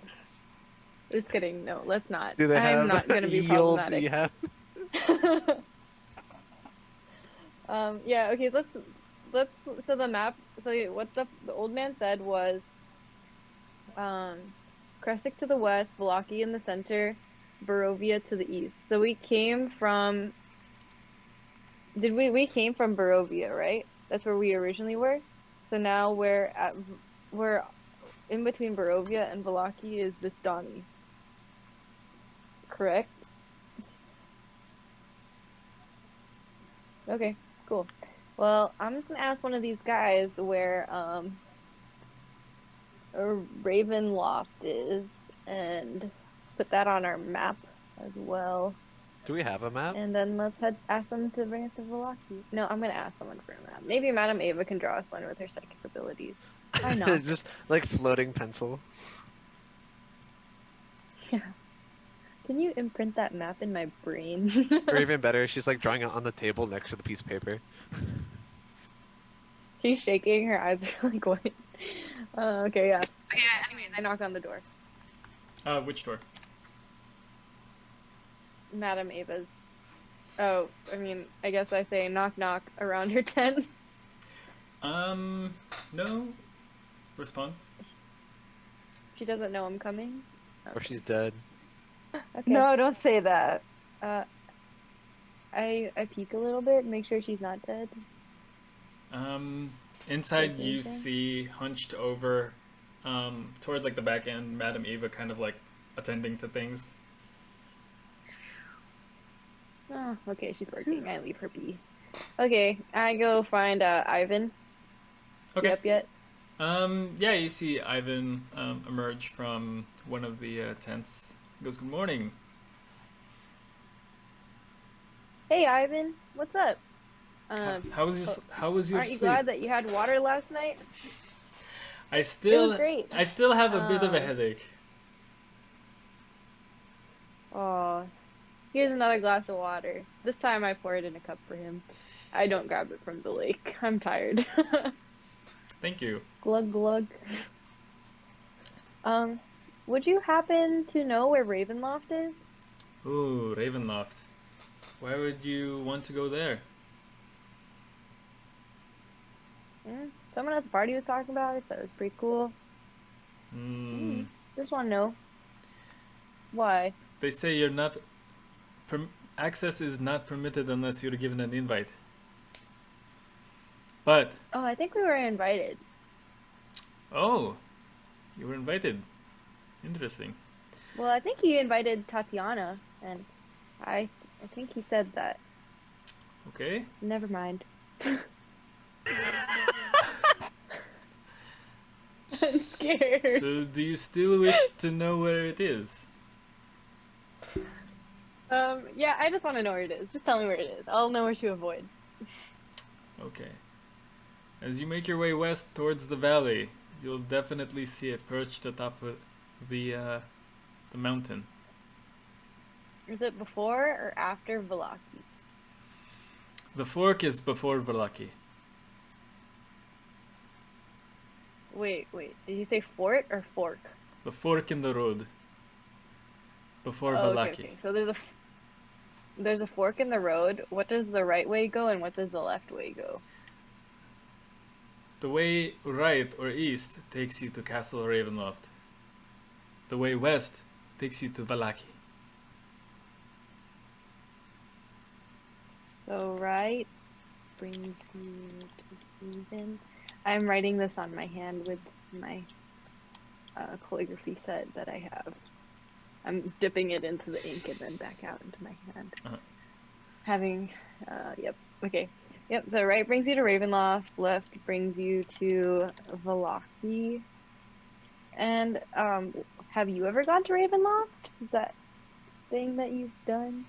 S1: Just kidding. No, let's not.
S4: Do they have
S1: I'm not gonna be
S4: yield?
S1: problematic.
S4: Yeah.
S1: Yeah. Okay. Let's. So the map. So what the old man said was, Kresik to the west, Valaki in the center, Barovia to the east. So we came from. We came from Barovia, right? That's where we originally were. So now we're in between Barovia and Valaki is Vistani. Correct? Okay, cool. Well, I'm just gonna ask one of these guys where a Raven Loft is, and put that on our map as well.
S4: Do we have a map?
S1: And then let's ask them to bring us to Valaki. No, I'm gonna ask someone for a map. Maybe Madam Eva can draw us one with her psychic abilities. Why not?
S4: Just like floating pencil.
S1: Yeah. Can you imprint that map in my brain?
S4: Or even better, she's like drawing it on the table next to the piece of paper.
S1: She's shaking, her eyes are like white. Okay, yeah. Okay, anyways, I knock on the door.
S2: Which door?
S1: Madam Eva's. Oh, I mean, I guess I say knock knock around her tent.
S2: No response.
S1: She doesn't know I'm coming.
S4: Or she's dead.
S1: Okay.
S3: No, don't say that.
S1: I peek a little bit, make sure she's not dead.
S2: Inside you
S1: Anything?
S2: see hunched over, towards like the back end, Madam Eva kind of like attending to things.
S1: Oh, okay, she's working. I leave her be. Okay, I go find Ivan.
S2: Okay.
S1: You up yet?
S2: Yeah, you see Ivan emerge from one of the tents. He goes, "Good morning."
S1: Hey, Ivan. What's up?
S2: How was your
S1: Aren't you
S2: sleep?
S1: glad that you had water last night?
S2: I still
S1: great.
S2: I still have a bit of a headache.
S1: Oh, here's another glass of water. This time I pour it in a cup for him. I don't grab it from the lake. I'm tired.
S2: Thank you.
S1: Glug glug. Would you happen to know where Ravenloft is?
S2: Ooh, Ravenloft. Why would you want to go there?
S1: Someone at the party was talking about it, so it was pretty cool. Just want to know. Why?
S2: They say you're not. Access is not permitted unless you're given an invite. But.
S1: Oh, I think we were invited.
S2: Oh, you were invited. Interesting.
S1: Well, I think he invited Tatiana, and I think he said that.
S2: Okay.
S1: Never mind. I'm scared.
S2: So, do you still wish to know where it is?
S1: Yeah, I just want to know where it is. Just tell me where it is. I'll know where to avoid.
S2: Okay. As you make your way west towards the valley, you'll definitely see it perched atop of the mountain.
S1: Is it before or after Velaki?
S2: The fork is before Velaki.
S1: Wait. Did you say fort or fork?
S2: The fork in the road. Before
S1: Oh,
S2: Velaki.
S1: okay. So there's a fork in the road. What does the right way go and what does the left way go?
S2: The way right or east takes you to Castle Ravenloft. The way west takes you to Velaki.
S1: So right brings you to Haven. I'm writing this on my hand with my calligraphy set that I have. I'm dipping it into the ink and then back out into my hand. Having, yep, okay. Yep, so right brings you to Ravenloft, left brings you to Velaki. And have you ever gone to Ravenloft? Is that thing that you've done?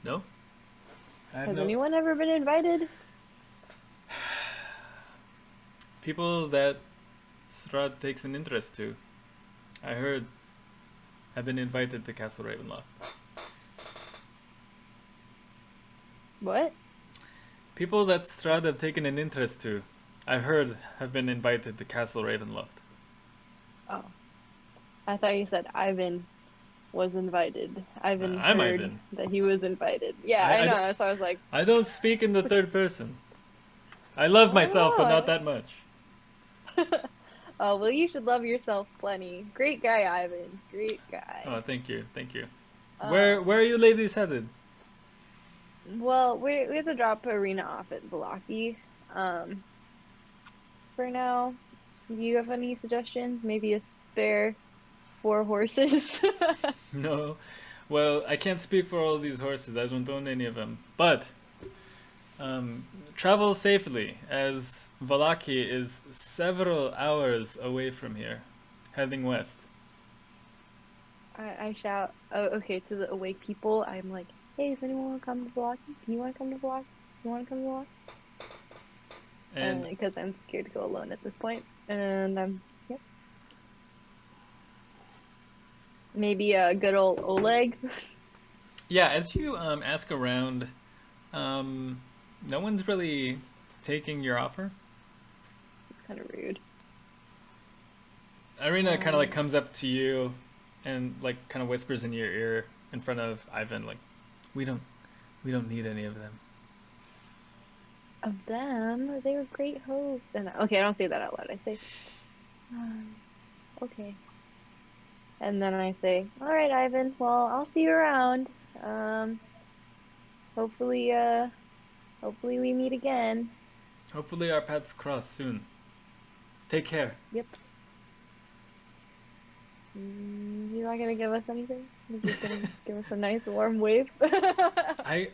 S2: No?
S1: Has anyone ever been invited?
S2: People that Strahd takes an interest to, I heard, have been invited to Castle Ravenloft.
S1: What?
S2: People that Strahd have taken an interest to, I heard, have been invited to Castle Ravenloft.
S1: Oh. I thought you said Ivan was invited. Ivan
S2: I'm
S1: heard
S2: Ivan.
S1: that he was invited. Yeah, I know. So I was like,
S2: I don't speak in the third person. I love myself, but
S1: Oh.
S2: not that much.
S1: oh, well, you should love yourself plenty. Great guy, Ivan. Great guy.
S2: Oh, thank you.
S1: Um,
S2: Where are you ladies headed?
S1: Well, we have to drop Ireena off at Velaki. For now, do you have any suggestions? Maybe a spare 4 horses?
S2: No. Well, I can't speak for all these horses. I don't own any of them. But travel safely, as Velaki is several hours away from here, heading west.
S1: I shout, oh, okay, to the awake people. I'm like, hey, does anyone want to come to Velaki? Do you want to come to Velaki? You want to come to Velaki?
S2: And
S1: Because I'm scared to go alone at this point. And yep. Maybe a good old Oleg.
S2: yeah, as you ask around, no one's really taking your offer.
S1: It's kind of rude.
S2: Ireena kind of like comes up to you and like kind of whispers in your ear in front of Ivan, like, we don't need any of them.
S1: Of them, they were great hosts. And okay, I don't say that out loud. I say, okay. And then I say, all right, Ivan. Well, I'll see you around. Hopefully we meet again.
S2: Hopefully our paths cross soon. Take care.
S1: Yep. You're not gonna give us anything? You're just gonna give us a nice warm wave?
S2: I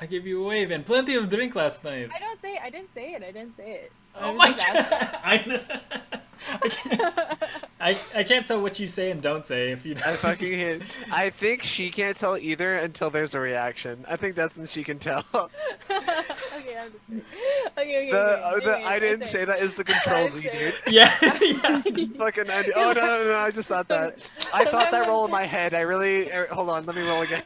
S2: gave you a wave and plenty of drink last night.
S1: I didn't say it.
S2: Oh my god! I know. I can't tell what you say and don't say if you.
S4: I fucking hate. I think she can't tell either until there's a reaction. I think that's when she can tell.
S1: I'm Okay, I'm just kidding. Okay.
S4: I didn't say that is the control Z, dude.
S2: Yeah, yeah.
S4: Fucking 90. Oh no, I just thought that. I thought that roll in my head. Hold on, let me roll again.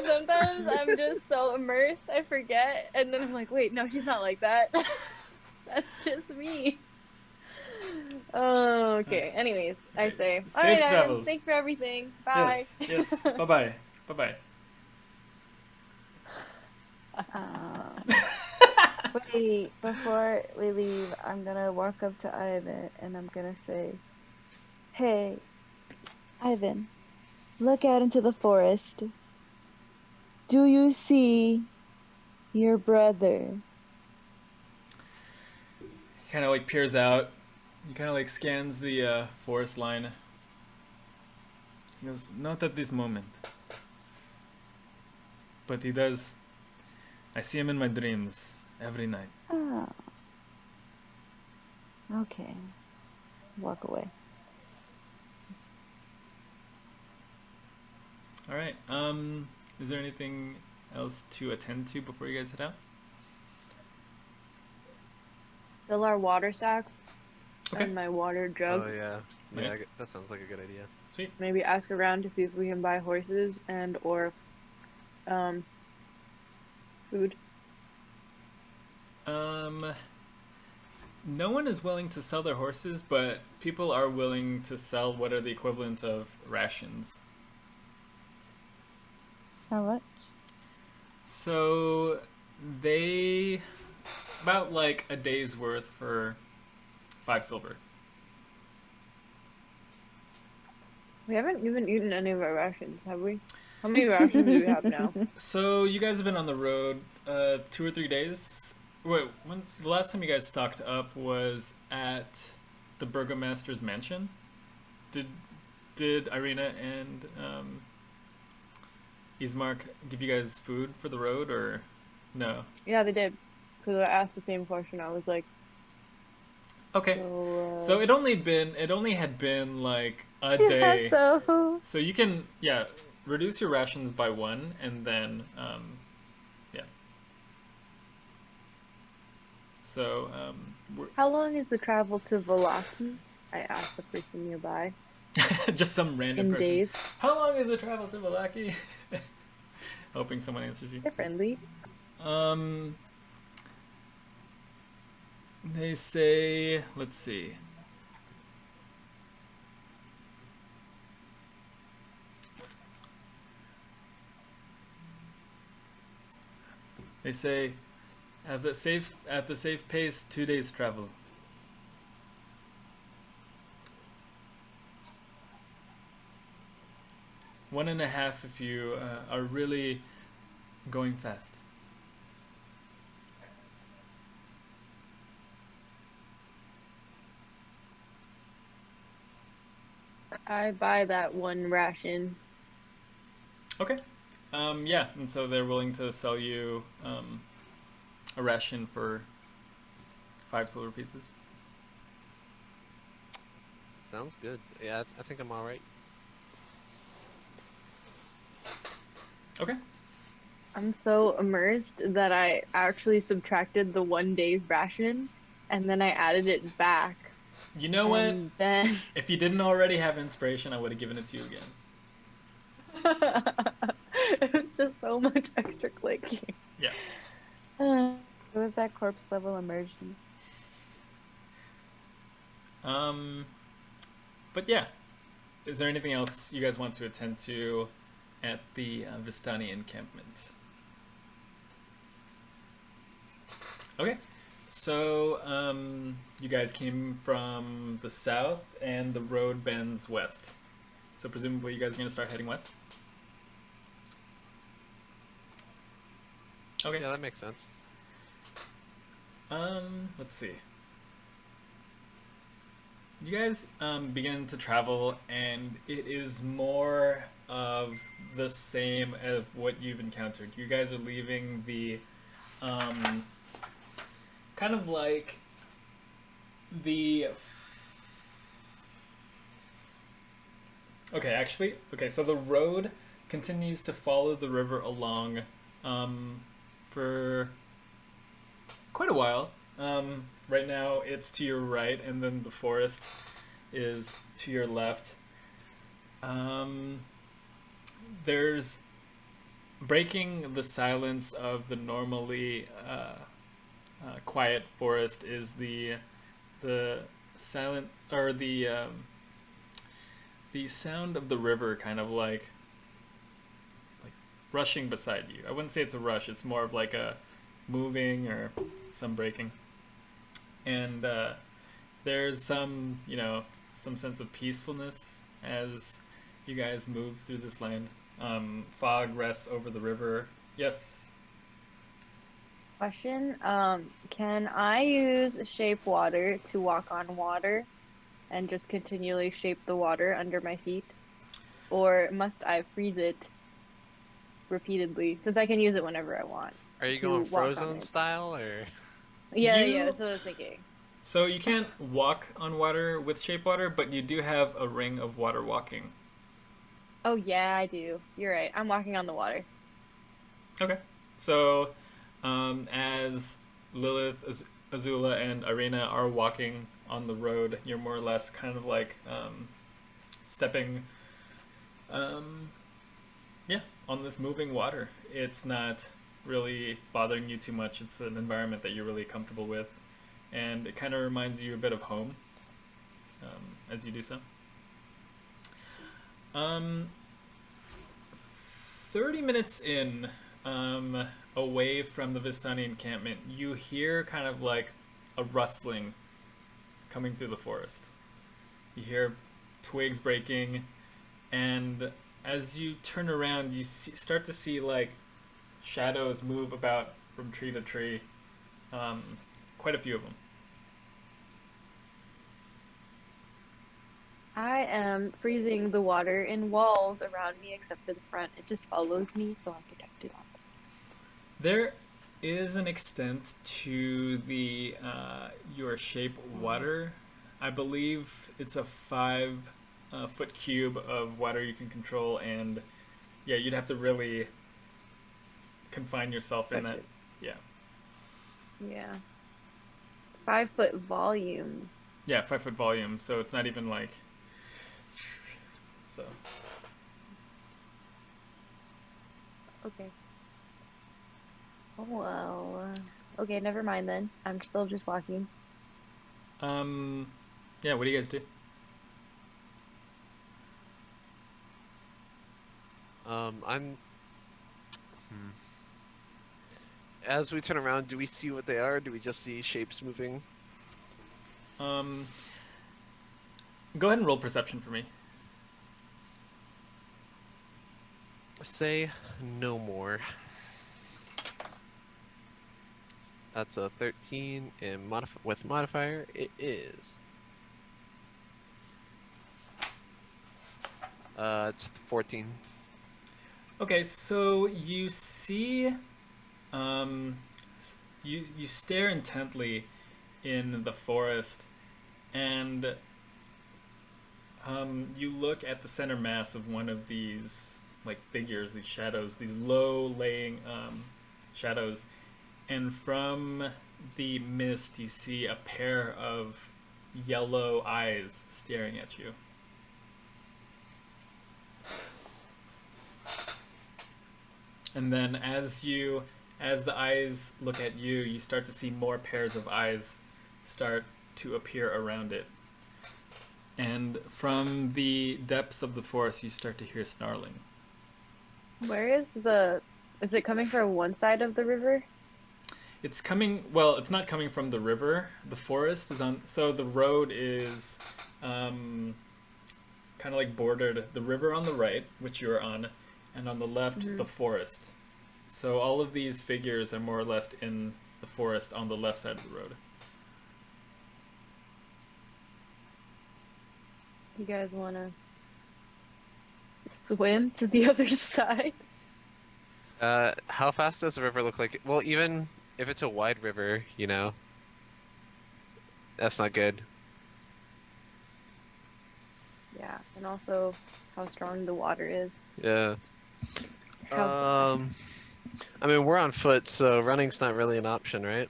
S1: Sometimes I'm just so immersed, I forget, and then I'm like, wait, no, she's not like that. That's just me. Oh, okay. Anyways, I
S2: Okay.
S1: say,
S2: Safe
S1: all right, Ivan,
S2: travels.
S1: thanks for everything. Bye.
S2: Yes. Bye-bye. Bye-bye.
S3: Wait, before we leave, I'm gonna walk up to Ivan and I'm gonna say, "Hey, Ivan, look out into the forest. Do you see your brother?"
S2: He kind of like peers out. He kind of like scans the forest line. He goes, not at this moment. But he does. I see him in my dreams every night.
S3: Oh. Okay. Walk away.
S2: All right. Is there anything else to attend to before you guys head out?
S1: Fill our water sacks
S2: Okay.
S1: and my water jug.
S4: Oh yeah,
S2: Nice.
S4: that sounds like a good idea.
S2: Sweet.
S1: Maybe ask around to see if we can buy horses and or food.
S2: No one is willing to sell their horses, but people are willing to sell what are the equivalent of rations.
S3: How much?
S2: So they about like a day's worth for 5 silver.
S1: We haven't even eaten any of our rations, have we? How many rations do we have now?
S2: So you guys have been on the road 2 or 3 days. Wait, when the last time you guys stocked up was at the burgomaster's mansion? Did Ireena and Ismark give you guys food for the road or no?
S1: Yeah, they did. Because I asked the same question. I was like,
S2: Okay. So it only had been like a day.
S3: So
S2: So you can reduce your rations by 1 and then So
S1: how long is the travel to Vallaki? I asked the person nearby.
S2: just some random
S1: In
S2: person.
S1: days.
S2: How long is the travel to Vallaki? Hoping someone answers you.
S1: They're friendly.
S2: They say, let's see. They say at the safe pace 2 days travel. One and a half if you are really going fast.
S1: I buy that 1 ration.
S2: Okay. And so they're willing to sell you a ration for 5 silver pieces.
S4: Sounds good. Yeah, I think I'm all right.
S2: Okay.
S1: I'm so immersed that I actually subtracted the 1 day's ration and then I added it back.
S2: You know what?
S1: And then
S2: If you didn't already have inspiration, I would have given it to you again.
S1: it was just so much extra clicking.
S2: Yeah.
S3: It was that corpse level immersion.
S2: But yeah. Is there anything else you guys want to attend to at the Vistani encampment? Okay. So, you guys came from the south and the road bends west. So presumably you guys are going to start heading west? Okay.
S4: Yeah, that makes sense.
S2: Let's see. You guys begin to travel, and it is more of the same of what you've encountered. You guys are leaving the kind of like the so the road continues to follow the river along for a while. Right now it's to your right, and then the forest is to your left. There's breaking the silence of the normally quiet forest is the silent or the sound of the river, kind of like rushing beside you. I wouldn't say it's a rush. It's more of like a moving or some breaking. And there's some, some sense of peacefulness as you guys move through this land. Fog rests over the river. Yes.
S1: Question. Can I use shape water to walk on water and just continually shape the water under my feet? Or must I freeze it repeatedly? Since I can use it whenever I want.
S4: Are you
S1: to
S4: going
S1: walk on
S4: Frozen
S1: it.
S4: style or?
S1: Yeah, that's what I was thinking.
S2: So you can't walk on water with shape water, but you do have a ring of water walking.
S1: Oh yeah, I do. You're right. I'm walking on the water.
S2: Okay. So, as Lilith, Azula, and Ireena are walking on the road, you're more or less kind of like stepping, on this moving water. It's not really bothering you too much. It's an environment that you're really comfortable with, and it kind of reminds you a bit of home as you do so. 30 minutes in, away from the Vistani encampment, you hear kind of like a rustling coming through the forest. You hear twigs breaking, and as you turn around, you start to see like shadows move about from tree to tree. Quite a few of them.
S1: I am freezing the water in walls around me except for the front. It just follows me, so I'm protected on this.
S2: There is an extent to the your shape water. I believe it's a 5-foot cube of water you can control, and yeah, you'd have to really confine yourself in that.
S1: Expected.
S2: Yeah.
S1: Yeah. 5-foot volume.
S2: Yeah, 5-foot volume, so it's not even like. So.
S1: Okay. Oh well. Okay, never mind then. I'm still just walking.
S2: Yeah, what do you guys do?
S4: I'm. As we turn around, do we see what they are? Do we just see shapes moving?
S2: Go ahead and roll perception for me.
S4: Say no more. That's a 13, and with modifier, it is. It's 14.
S2: Okay, so you see, you stare intently in the forest, and you look at the center mass of one of these like figures, these shadows, these low-laying shadows, and from the mist you see a pair of yellow eyes staring at you. And then as the eyes look at you, you start to see more pairs of eyes start to appear around it. And from the depths of the forest, you start to hear snarling.
S1: Where is it coming from one side of the river?
S2: It's coming, it's not coming from the river. The forest is on, so the road is kind of like bordered the river on the right, which you're on, and on the left, the forest. So all of these figures are more or less in the forest on the left side of the road.
S1: You guys want to swim to the other side?
S4: How fast does the river look like? Well, even if it's a wide river, that's not good.
S1: Yeah, and also how strong the water is.
S4: Yeah.
S1: How
S4: I mean, we're on foot, so running's not really an option, right?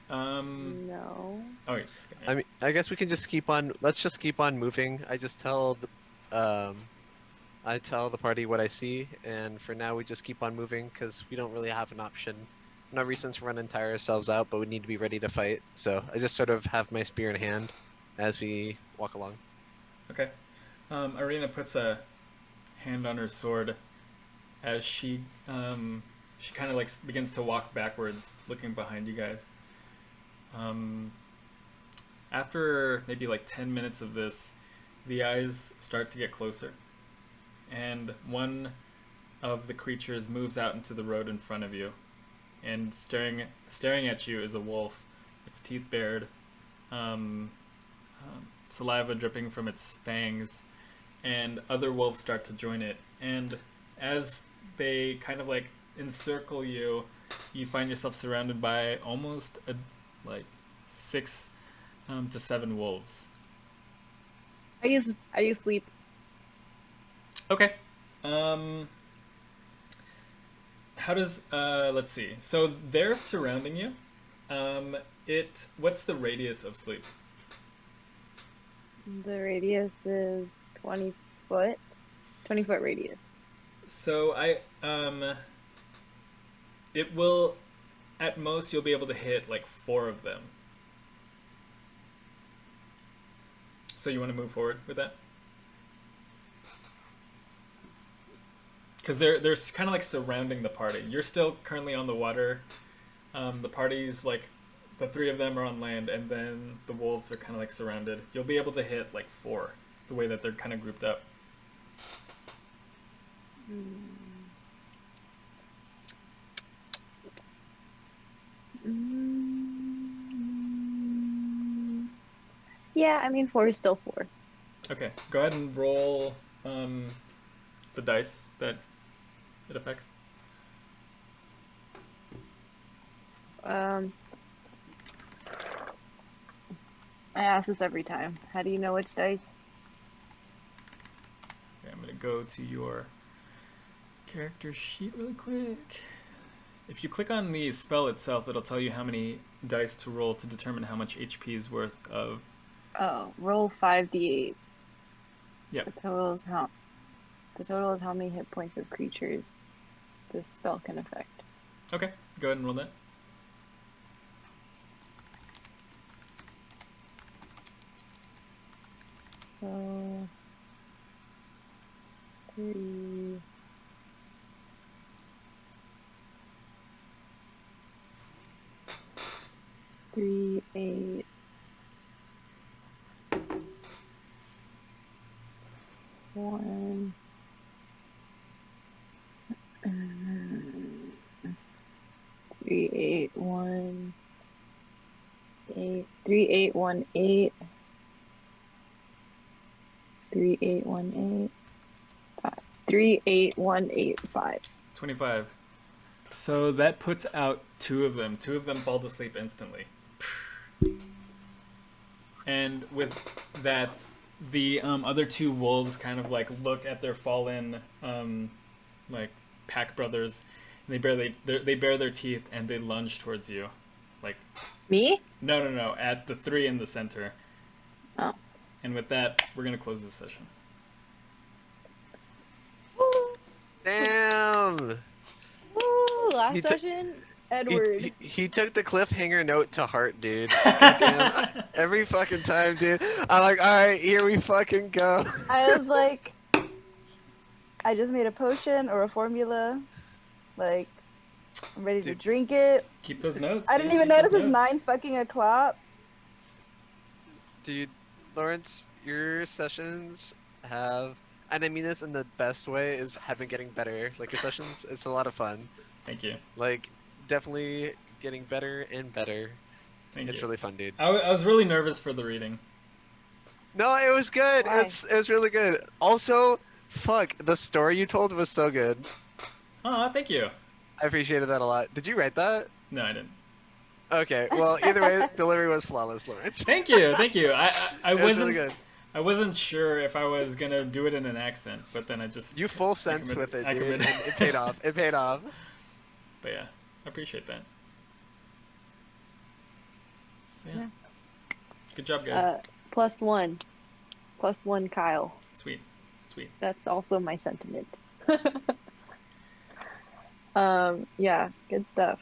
S1: No.
S2: Oh, wait.
S4: I mean, I guess we can just keep on. Let's just keep on moving. I tell the party what I see, and for now we just keep on moving because we don't really have an option. No reason to run and tire ourselves out, but we need to be ready to fight. So I just sort of have my spear in hand as we walk along.
S2: Okay. Ireena puts a hand on her sword as she kind of like begins to walk backwards, looking behind you guys. After maybe like 10 minutes of this, the eyes start to get closer, and one of the creatures moves out into the road in front of you, and staring at you is a wolf, its teeth bared, saliva dripping from its fangs, and other wolves start to join it. And as they kind of like encircle you, you find yourself surrounded by almost like 6 to 7 wolves.
S1: I use sleep.
S2: Okay. How does let's see. So they're surrounding you. What's the radius of sleep?
S1: The radius is 20 foot. 20-foot radius.
S2: So it will, at most you'll be able to hit like 4 of them. So you want to move forward with that? Because they're kind of like surrounding the party. You're still currently on the water. The party's like, the 3 of them are on land, and then the wolves are kind of like surrounded. You'll be able to hit like 4, the way that they're kind of grouped up.
S1: Yeah, I mean 4 is still 4.
S2: Okay, go ahead and roll the dice that it affects.
S1: I ask this every time. How do you know which dice?
S2: Okay, I'm gonna go to your character sheet really quick. If you click on the spell itself, it'll tell you how many dice to roll to determine how much HP is worth of.
S1: Oh, roll 5d8.
S2: Yep.
S1: The total is how many hit points of creatures this spell can affect.
S2: Okay, go ahead and roll that.
S1: So 3. 3, 8. 1. 3, 8, 1. 8. 3, 8, 1, 8. 3, 8, 1, 8. 5. 3, 8, 1, 8, 5.
S2: 25. So that puts out 2 of them. 2 of them fall to sleep instantly. And with that, the other 2 wolves kind of like look at their fallen like pack brothers, and they bare their teeth and they lunge towards you. Like
S1: Me?
S2: no, at the 3 in the center.
S1: Oh.
S2: And with that, we're gonna close this session.
S4: Damn!
S1: Woo! Last
S4: He t-
S1: session, Edward.
S4: He took the cliffhanger note to heart, dude. Goddamn. Every fucking time, dude. I'm like, alright, here we fucking go.
S3: I was like, I just made a potion or a formula. Like, I'm ready to
S4: Dude.
S3: drink it.
S2: Keep those notes.
S3: I didn't
S2: dude.
S3: even
S2: Keep
S3: notice
S2: those
S3: it's
S2: notes.
S3: 9 fucking o'clock.
S4: Dude, Lawrence, your sessions have, and I mean this in the best way, have been getting better. Like, your sessions, it's a lot of fun.
S2: Thank you.
S4: Like, definitely getting better and better.
S2: Thank
S4: It's
S2: you.
S4: really fun, dude.
S2: I was really nervous for the reading.
S4: No, it was good.
S1: Why?
S4: It was really good. Also, fuck, the story you told was so good.
S2: Oh, thank you.
S4: I appreciated that a lot. Did you write that?
S2: No, I didn't.
S4: Okay, well, either way, delivery was flawless, Lawrence.
S2: Thank you. I
S4: It was
S2: wasn't
S4: really good.
S2: I wasn't sure if I was gonna do it in an accent, but then I just
S4: You full sense
S2: committed-
S4: with it,
S2: I
S4: dude.
S2: committed.
S4: And it paid off. It paid off.
S2: But yeah, I appreciate that. Yeah. Good job, guys.
S5: +1. +1 Kyle.
S2: Sweet. Sweet.
S5: That's also my sentiment. Yeah, good stuff.